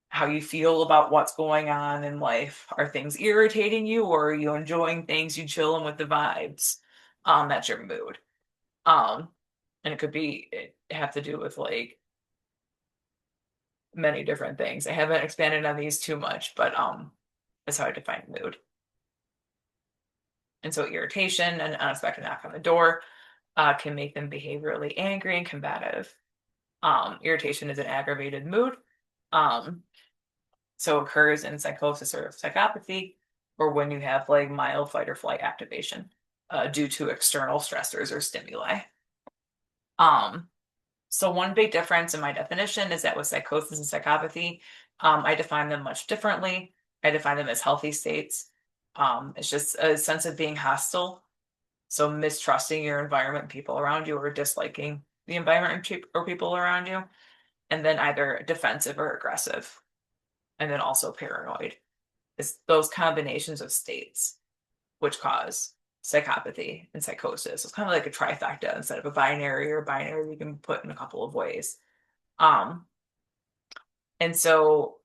[SPEAKER 1] how you feel about what's going on in life. Are things irritating you, or are you enjoying things, you chilling with the vibes? That's your mood. Um, and it have to do with like many different things. I haven't expanded on these too much, but that's how I define mood. And so irritation, an unexpected knock on the door, can make them behaviorally angry and combative. Irritation is an aggravated mood. Um, so occurs in psychosis or psychopathy, or when you have like mild fight or flight activation due to external stressors or stimuli. Um, so one big difference in my definition is that with psychosis and psychopathy, I define them much differently. I define them as healthy states. It's just a sense of being hostile. So mistrusting your environment, people around you, or disliking the environment or people around you, and then either defensive or aggressive, and then also paranoid. It's those combinations of states which cause psychopathy and psychosis. It's kind of like a trifecta instead of a binary, or binary we can put in a couple of ways. Um, and so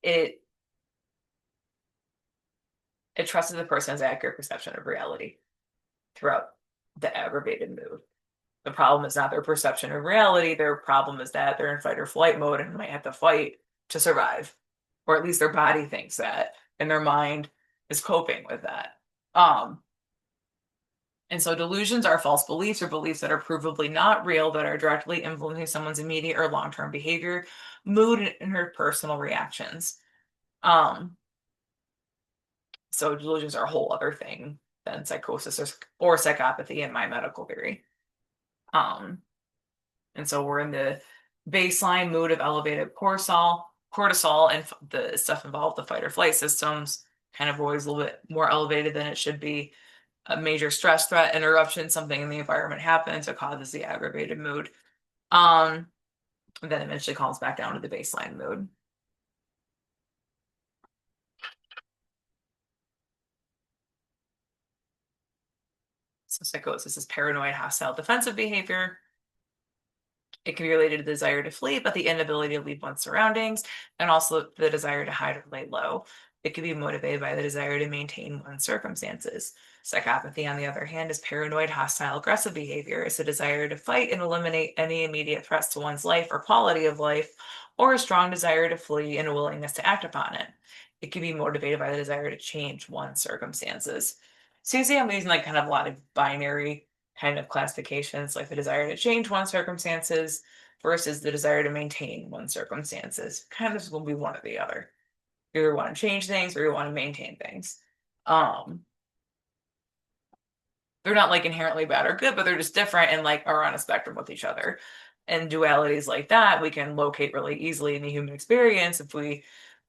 [SPEAKER 1] it it trusts the person's accurate perception of reality throughout the aggravated mood. The problem is not their perception of reality. Their problem is that they're in fight or flight mode and might have to fight to survive, or at least their body thinks that, and their mind is coping with that. Um, and so delusions are false beliefs, or beliefs that are provably not real, that are directly influencing someone's immediate or long-term behavior, mood, and interpersonal reactions. Um, so delusions are a whole other thing than psychosis or psychopathy in my medical theory. And so we're in the baseline mood of elevated cortisol, and the stuff involved, the fight or flight systems, kind of always a little bit more elevated than it should be. A major stress, threat, interruption, something in the environment happens, it causes the aggravated mood. And then eventually calms back down to the baseline mood. So psychosis is paranoid, hostile, defensive behavior. It can be related to the desire to flee, but the inability to leave one's surroundings, and also the desire to hide or lay low. It can be motivated by the desire to maintain one's circumstances. Psychopathy, on the other hand, is paranoid, hostile, aggressive behavior. It's a desire to fight and eliminate any immediate threats to one's life or quality of life, or a strong desire to flee and a willingness to act upon it. It can be motivated by the desire to change one's circumstances. So you see, I'm using like kind of a lot of binary kind of classifications, like the desire to change one's circumstances versus the desire to maintain one's circumstances. Kind of will be one or the other. You either want to change things or you want to maintain things. They're not like inherently bad or good, but they're just different and like are on a spectrum with each other. And dualities like that we can locate really easily in the human experience if we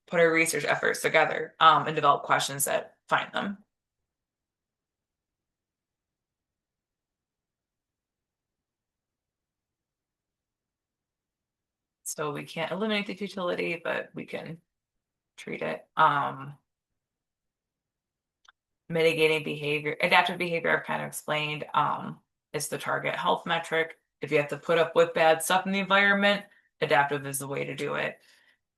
[SPEAKER 1] put our research efforts together and develop questions that find them. So we can't eliminate the futility, but we can treat it. Mitigating behavior, adaptive behavior, I've kind of explained. It's the target health metric. If you have to put up with bad stuff in the environment, adaptive is the way to do it.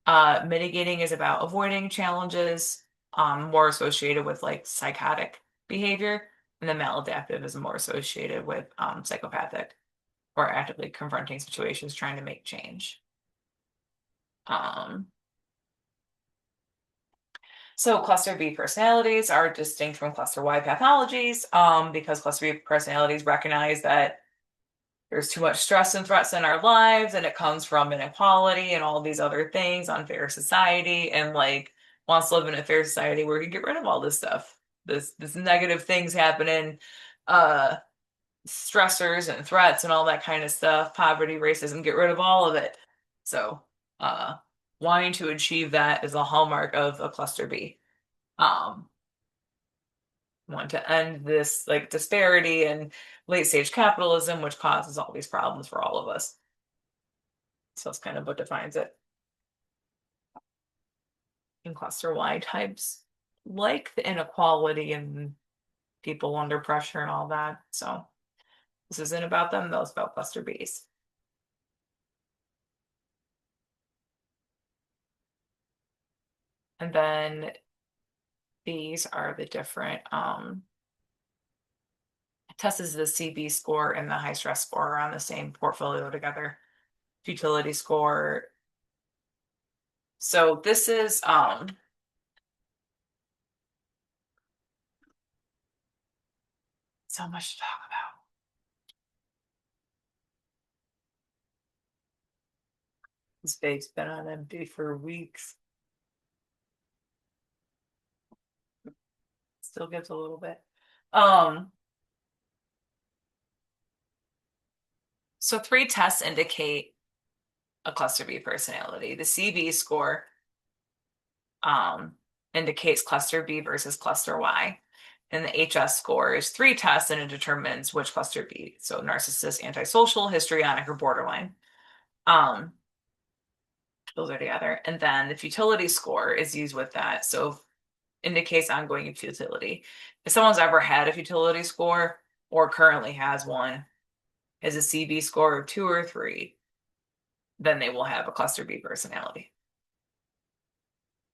[SPEAKER 1] Mitigating is about avoiding challenges, more associated with like psychotic behavior, and the maladaptive is more associated with psychopathic, or actively confronting situations, trying to make change. So cluster B personalities are distinct from cluster Y pathologies because cluster B personalities recognize that there's too much stress and threats in our lives, and it comes from inequality and all these other things, unfair society, and like wants to live in a fair society where we can get rid of all this stuff, this negative things happening, uh, stressors and threats and all that kind of stuff, poverty, racism, get rid of all of it. So wanting to achieve that is a hallmark of a cluster B. Want to end this like disparity and late stage capitalism, which causes all these problems for all of us. So it's kind of what defines it. In cluster Y types. like the inequality and people under pressure and all that. So this isn't about them, though. It's about cluster Bs. And then these are the different tests the CB score and the high stress score are on the same portfolio together. Futility score. So this is so much to talk about. This page's been on empty for weeks. Still gives a little bit. So 3 tests indicate a cluster B personality. The CB score indicates cluster B versus cluster Y. And the HS score is 3 tests and it determines which cluster B. So narcissist, antisocial, histrionic, or borderline. Those are together. And then the futility score is used with that. So indicates ongoing futility. If someone's ever had a futility score or currently has one, has a CB score of 2 or 3, then they will have a cluster B personality.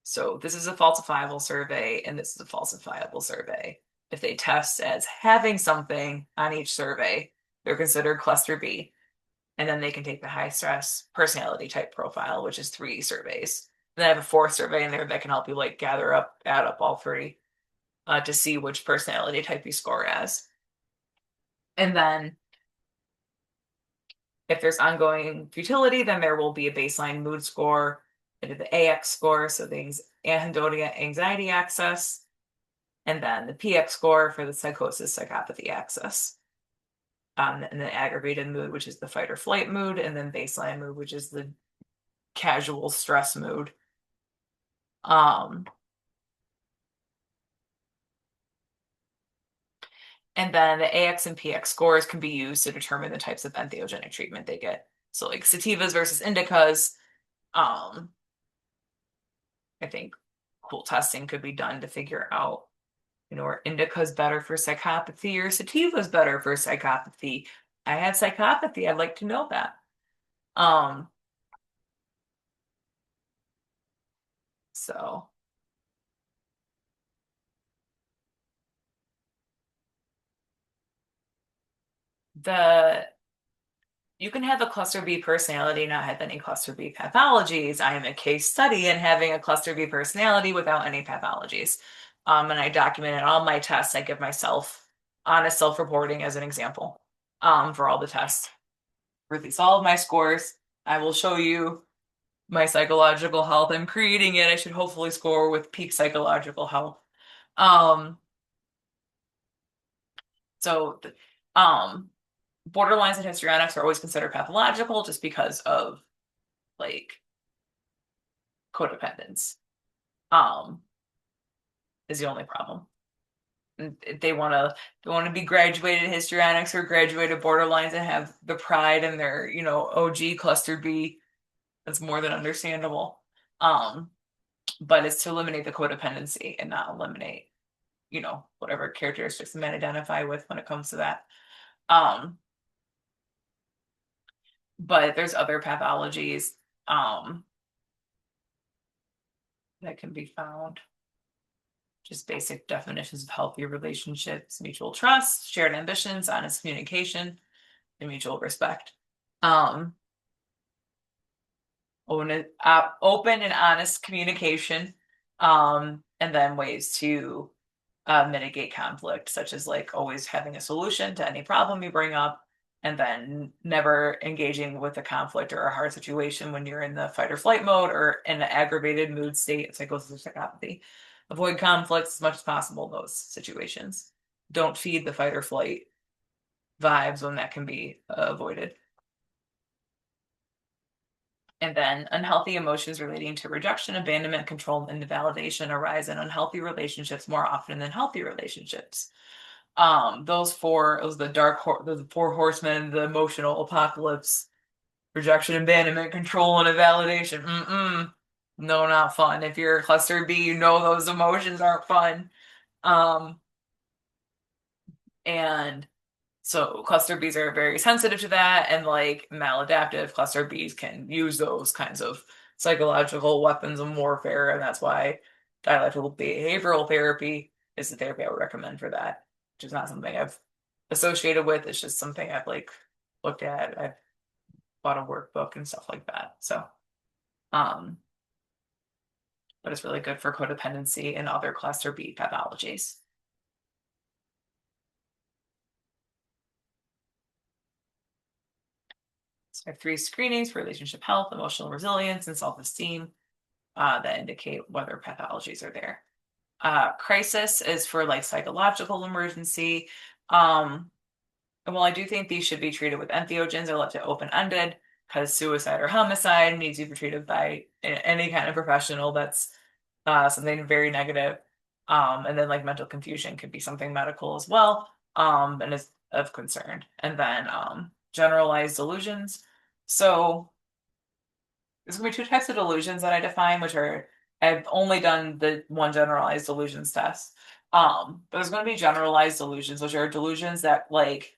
[SPEAKER 1] So this is a falsifiable survey and this is a falsifiable survey. If they test as having something on each survey, they're considered cluster B. And then they can take the high stress personality type profile, which is 3 surveys. Then I have a 4th survey in there that can help you like add up all 3 to see which personality type you score as. And then if there's ongoing futility, then there will be a baseline mood score, the AX score, so the anhedonia anxiety axis, and then the PX score for the psychosis psychopathy axis. And then aggravated mood, which is the fight or flight mood, and then baseline mood, which is the casual stress mood. And then the AX and PX scores can be used to determine the types of entheogenic treatment they get. So like sativas versus indicas, I think cool testing could be done to figure out, are indicas better for psychopathy or sativa's better for psychopathy? I have psychopathy. I'd like to know that. So you can have a cluster B personality, not have any cluster B pathologies. I am a case study in having a cluster B personality without any pathologies. And I documented all my tests. I give myself honest self-reporting as an example for all the tests. Release all of my scores. I will show you my psychological health. I'm creating it. I should hopefully score with peak psychological health. So borderlines and histrionics are always considered pathological just because of like codependence. Is the only problem. They want to be graduated histrionics or graduated borderlines and have the pride in their, OG cluster B. That's more than understandable. But it's to eliminate the codependency and not eliminate, whatever characteristics the men identify with when it comes to that. But there's other pathologies that can be found. Just basic definitions of healthy relationships: mutual trust, shared ambitions, honest communication, and mutual respect. Open and honest communication, and then ways to mitigate conflict, such as like always having a solution to any problem you bring up, and then never engaging with a conflict or a hard situation when you're in the fight or flight mode or in an aggravated mood state, psychosis or psychopathy. Avoid conflicts as much as possible in those situations. Don't feed the fight or flight vibes when that can be avoided. And then unhealthy emotions relating to rejection, abandonment, control, and invalidation arise in unhealthy relationships more often than healthy relationships. Those 4, the 4 horsemen, the emotional apocalypse: rejection, abandonment, control, and invalidation. No, not fun. If you're a cluster B, you know those emotions aren't fun. Um, and so cluster Bs are very sensitive to that, and like maladaptive cluster Bs can use those kinds of psychological weapons of warfare, and that's why dialectical behavioral therapy is the therapy I would recommend for that, which is not something I've associated with. It's just something I've like looked at. I've bought a workbook and stuff like that. So, um, but it's really good for codependency and other cluster B pathologies. So I have 3 screenings for relationship health, emotional resilience, and self-esteem that indicate whether pathologies are there. Crisis is for like psychological emergency. Well, I do think these should be treated with entheogens. I left it open-ended because suicide or homicide needs to be treated by any kind of professional. That's something very negative. And then like mental confusion could be something medical as well, and is of concern. And then generalized delusions. So there's gonna be 2 types of delusions that I define, which are I've only done the one generalized delusions test. But there's gonna be generalized delusions, which are delusions that like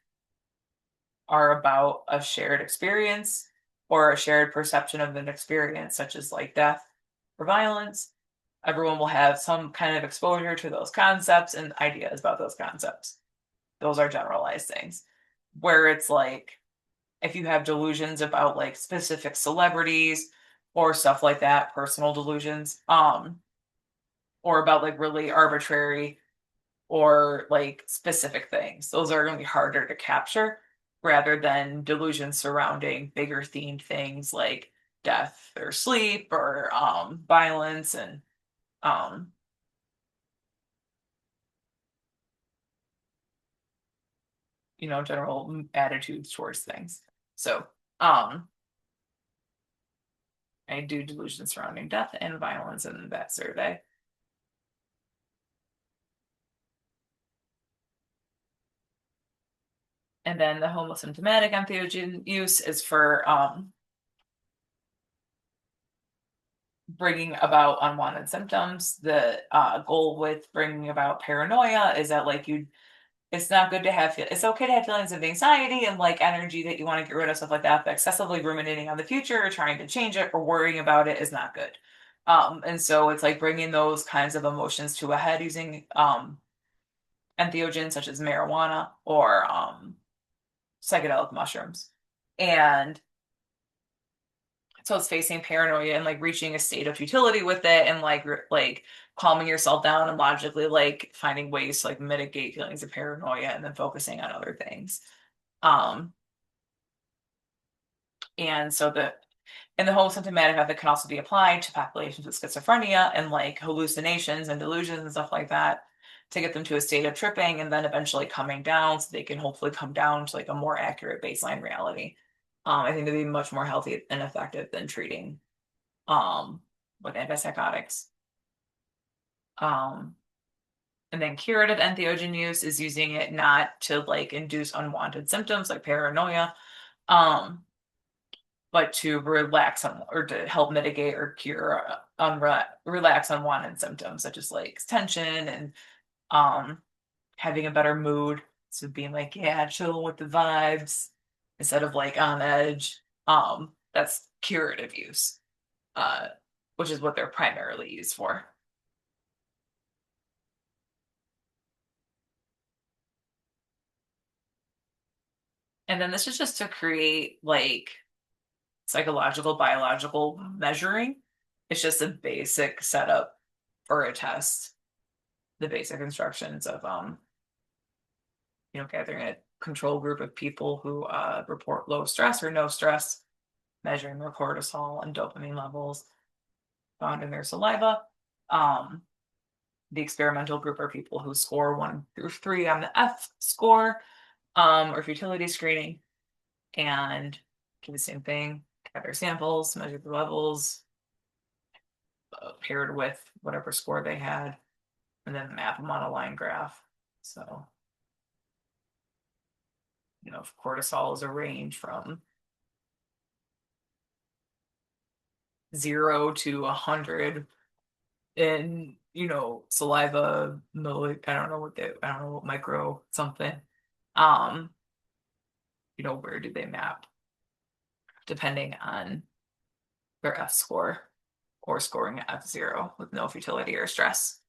[SPEAKER 1] are about a shared experience or a shared perception of an experience, such as like death or violence. Everyone will have some kind of exposure to those concepts and ideas about those concepts. Those are generalized things. Where it's like, if you have delusions about like specific celebrities or stuff like that, personal delusions, or about like really arbitrary or like specific things, those are going to be harder to capture rather than delusions surrounding bigger themed things like death or sleep or violence and um, general attitudes towards things. So I do delusions surrounding death and violence in that survey. And then the homosymptomatic entheogen use is for bringing about unwanted symptoms. The goal with bringing about paranoia is that like it's not good to have, it's okay to have feelings of anxiety and like energy that you want to get rid of, stuff like that, but excessively ruminating on the future or trying to change it or worrying about it is not good. And so it's like bringing those kinds of emotions to a head using entheogens such as marijuana or psychedelic mushrooms. And so it's facing paranoia and like reaching a state of futility with it and like calming yourself down and logically like finding ways to like mitigate feelings of paranoia and then focusing on other things. Um, and so the whole symptomatic method can also be applied to populations with schizophrenia and like hallucinations and delusions and stuff like that to get them to a state of tripping and then eventually coming down so they can hopefully come down to like a more accurate baseline reality. I think that'd be much more healthy and effective than treating with antipsychotics. Um, and then curative entheogen use is using it not to like induce unwanted symptoms like paranoia, um, but to relax or to help mitigate or cure relax unwanted symptoms such as like tension and um, having a better mood. So being like, yeah, chill with the vibes instead of like on edge. That's curative use, uh, which is what they're primarily used for. And then this is just to create like psychological, biological measuring. It's just a basic setup for a test. The basic instructions of gathering a control group of people who report low stress or no stress, measuring their cortisol and dopamine levels found in their saliva. Um, the experimental group are people who score 1 through 3 on the F score, or futility screening, and do the same thing, gather samples, measure the levels, paired with whatever score they had, and then map them on a line graph. So, if cortisol is a range from 0 to 100 in, saliva, I don't know what micro something. Um, where do they map? Depending on their F score or scoring at F0 with no futility or stress.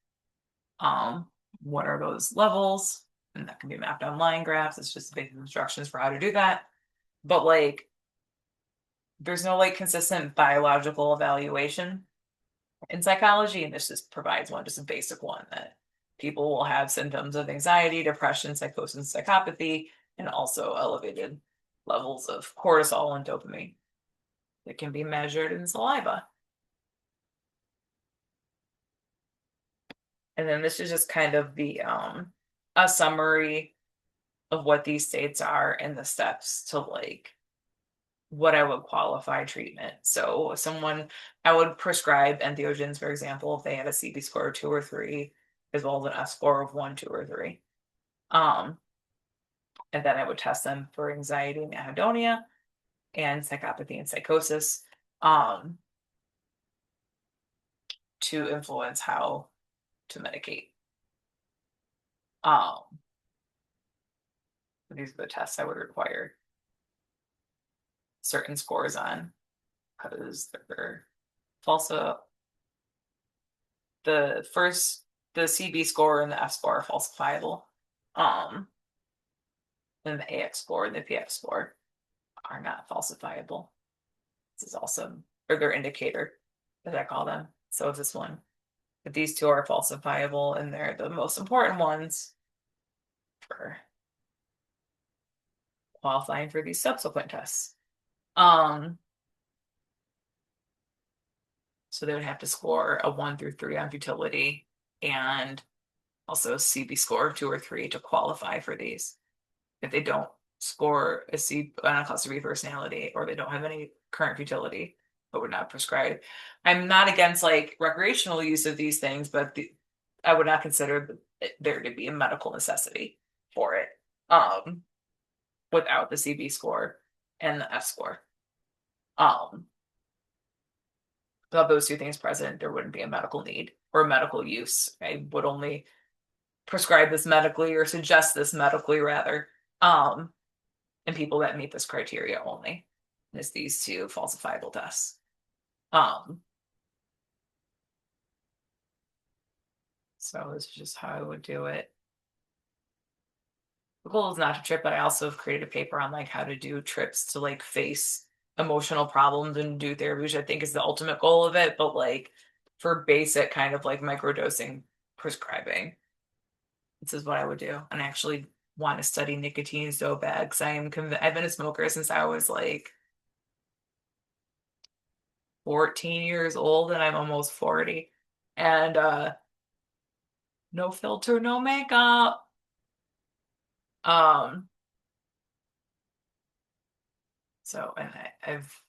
[SPEAKER 1] Um, what are those levels? And that can be mapped on line graphs. It's just basic instructions for how to do that. But like, there's no like consistent biological evaluation in psychology, and this just provides one, just a basic one that people will have symptoms of anxiety, depression, psychosis, psychopathy, and also elevated levels of cortisol and dopamine that can be measured in saliva. And then this is just kind of the a summary of what these states are and the steps to like what I would qualify treatment. So I would prescribe entheogens, for example, if they had a CB score of 2 or 3, as well as an F score of 1, 2, or 3. And then I would test them for anxiety and anhedonia and psychopathy and psychosis to influence how to medicate. These are the tests I would require certain scores on because they're falsa. The CB score and the F score are falsifiable. And the AX score and the PX score are not falsifiable. This is also, or their indicator, as I call them. So is this one. But these two are falsifiable, and they're the most important ones for qualifying for these subsequent tests. So they would have to score a 1 through 3 on futility and also a CB score of 2 or 3 to qualify for these. If they don't score a C on a cluster B personality, or they don't have any current futility, but would not prescribe. I'm not against like recreational use of these things, but I would not consider there to be a medical necessity for it without the CB score and the F score. Without those two things present, there wouldn't be a medical need or medical use. I would only prescribe this medically or suggest this medically rather. And people that meet this criteria only is these two falsifiable tests. So this is just how I would do it. The goal is not to trip, but I also have created a paper on like how to do trips to like face emotional problems and do therapy, which I think is the ultimate goal of it. But like for basic kind of like microdosing prescribing, this is what I would do. And I actually want to study nicotine so bad because I've been a smoker since I was like 14 years old, and I'm almost 40. And no filter, no makeup. And I've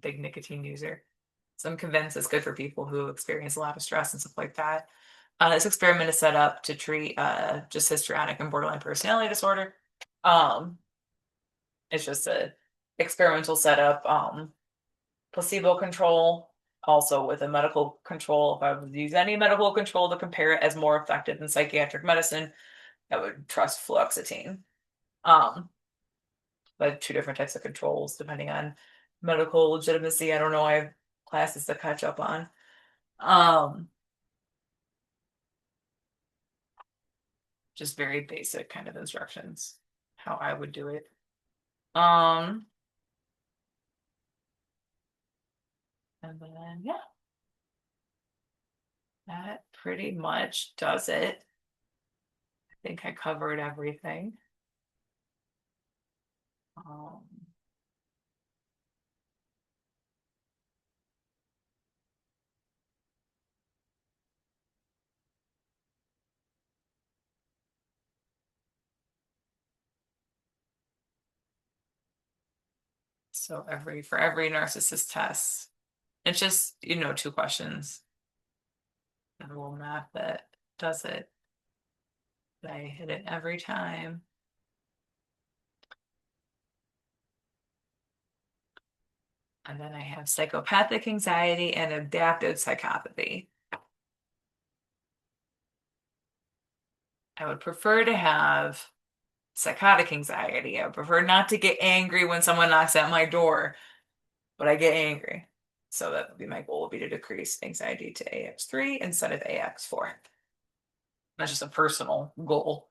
[SPEAKER 1] big nicotine user. So I'm convinced it's good for people who experience a lot of stress and stuff like that. This experiment is set up to treat just histrionic and borderline personality disorder. It's just a experimental setup, placebo control, also with a medical control. If I would use any medical control to compare it as more effective than psychiatric medicine, I would trust fluoxetine. But 2 different types of controls depending on medical legitimacy. I don't know. I have classes to catch up on. Just very basic kind of instructions, how I would do it. And then, yeah, that pretty much does it. I think I covered everything. So for every narcissist test, it's just, 2 questions. And we'll map it. Does it? Did I hit it every time? And then I have psychopathic anxiety and adaptive psychopathy. I would prefer to have psychotic anxiety. I would prefer not to get angry when someone knocks at my door, but I get angry. So that would be my goal would be to decrease anxiety to AX3 instead of AX4. That's just a personal goal.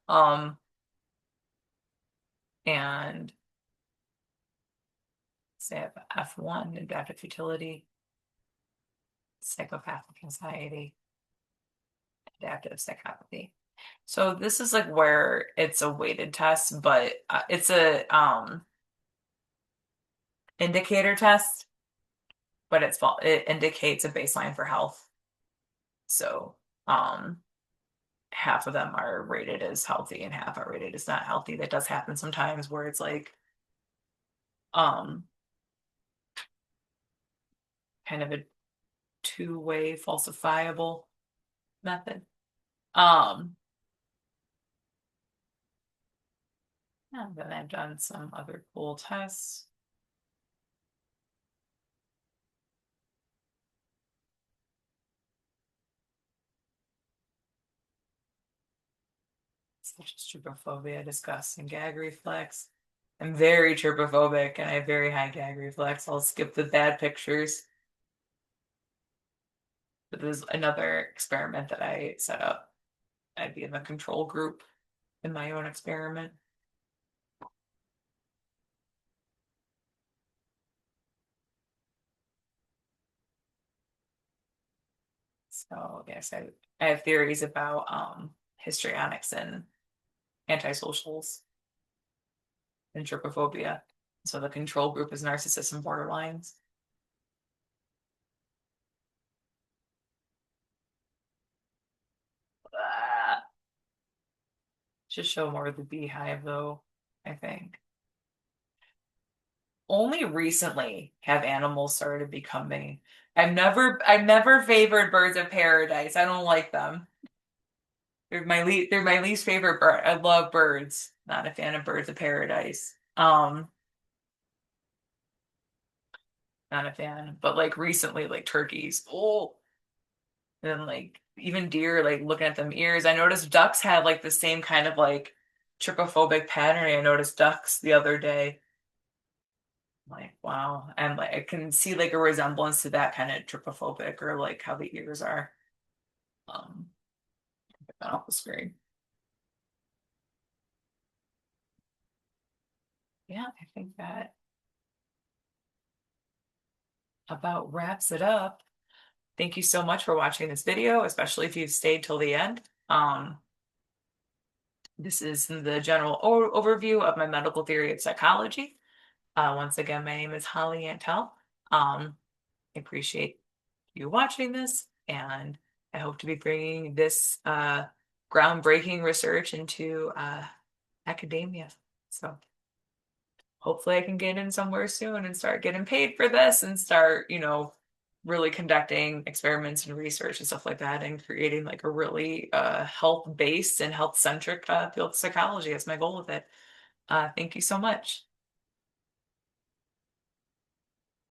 [SPEAKER 1] And say I have F1, adaptive futility, psychopathic anxiety, adaptive psychopathy. So this is like where it's a weighted test, but it's a indicator test, but it indicates a baseline for health. So half of them are rated as healthy and half are rated as not healthy. That does happen sometimes where it's like um kind of a two-way falsifiable method. And then I've done some other cool tests. Such as trypophobia, disgust, and gag reflex. I'm very trypophobic and I have very high gag reflex. I'll skip the bad pictures. But there's another experiment that I set up. I'd be in the control group in my own experiment. So yes, I have theories about histrionics and antisocials and trypophobia. So the control group is narcissists and borderlines. Should show more of the beehive though, I think. Only recently have animals started becoming. I've never favored birds of paradise. I don't like them. They're my least favorite bird. I love birds. Not a fan of birds of paradise. Not a fan. But like recently, like turkeys. Oh, and then like even deer, like looking at them ears. I noticed ducks had like the same kind of like trypophobic pattern. I noticed ducks the other day. Like, wow. And like I can see like a resemblance to that kind of trypophobic or like how the ears are. Um, Get that off the screen. Yeah, I think that about wraps it up. Thank you so much for watching this video, especially if you've stayed till the end. This is the general overview of my medical theory of psychology. Once again, my name is Holly Antel. I appreciate you watching this, and I hope to be bringing this groundbreaking research into academia. So hopefully I can get in somewhere soon and start getting paid for this and start, really conducting experiments and research and stuff like that and creating like a really health-based and health-centric field of psychology. That's my goal with it. Thank you so much.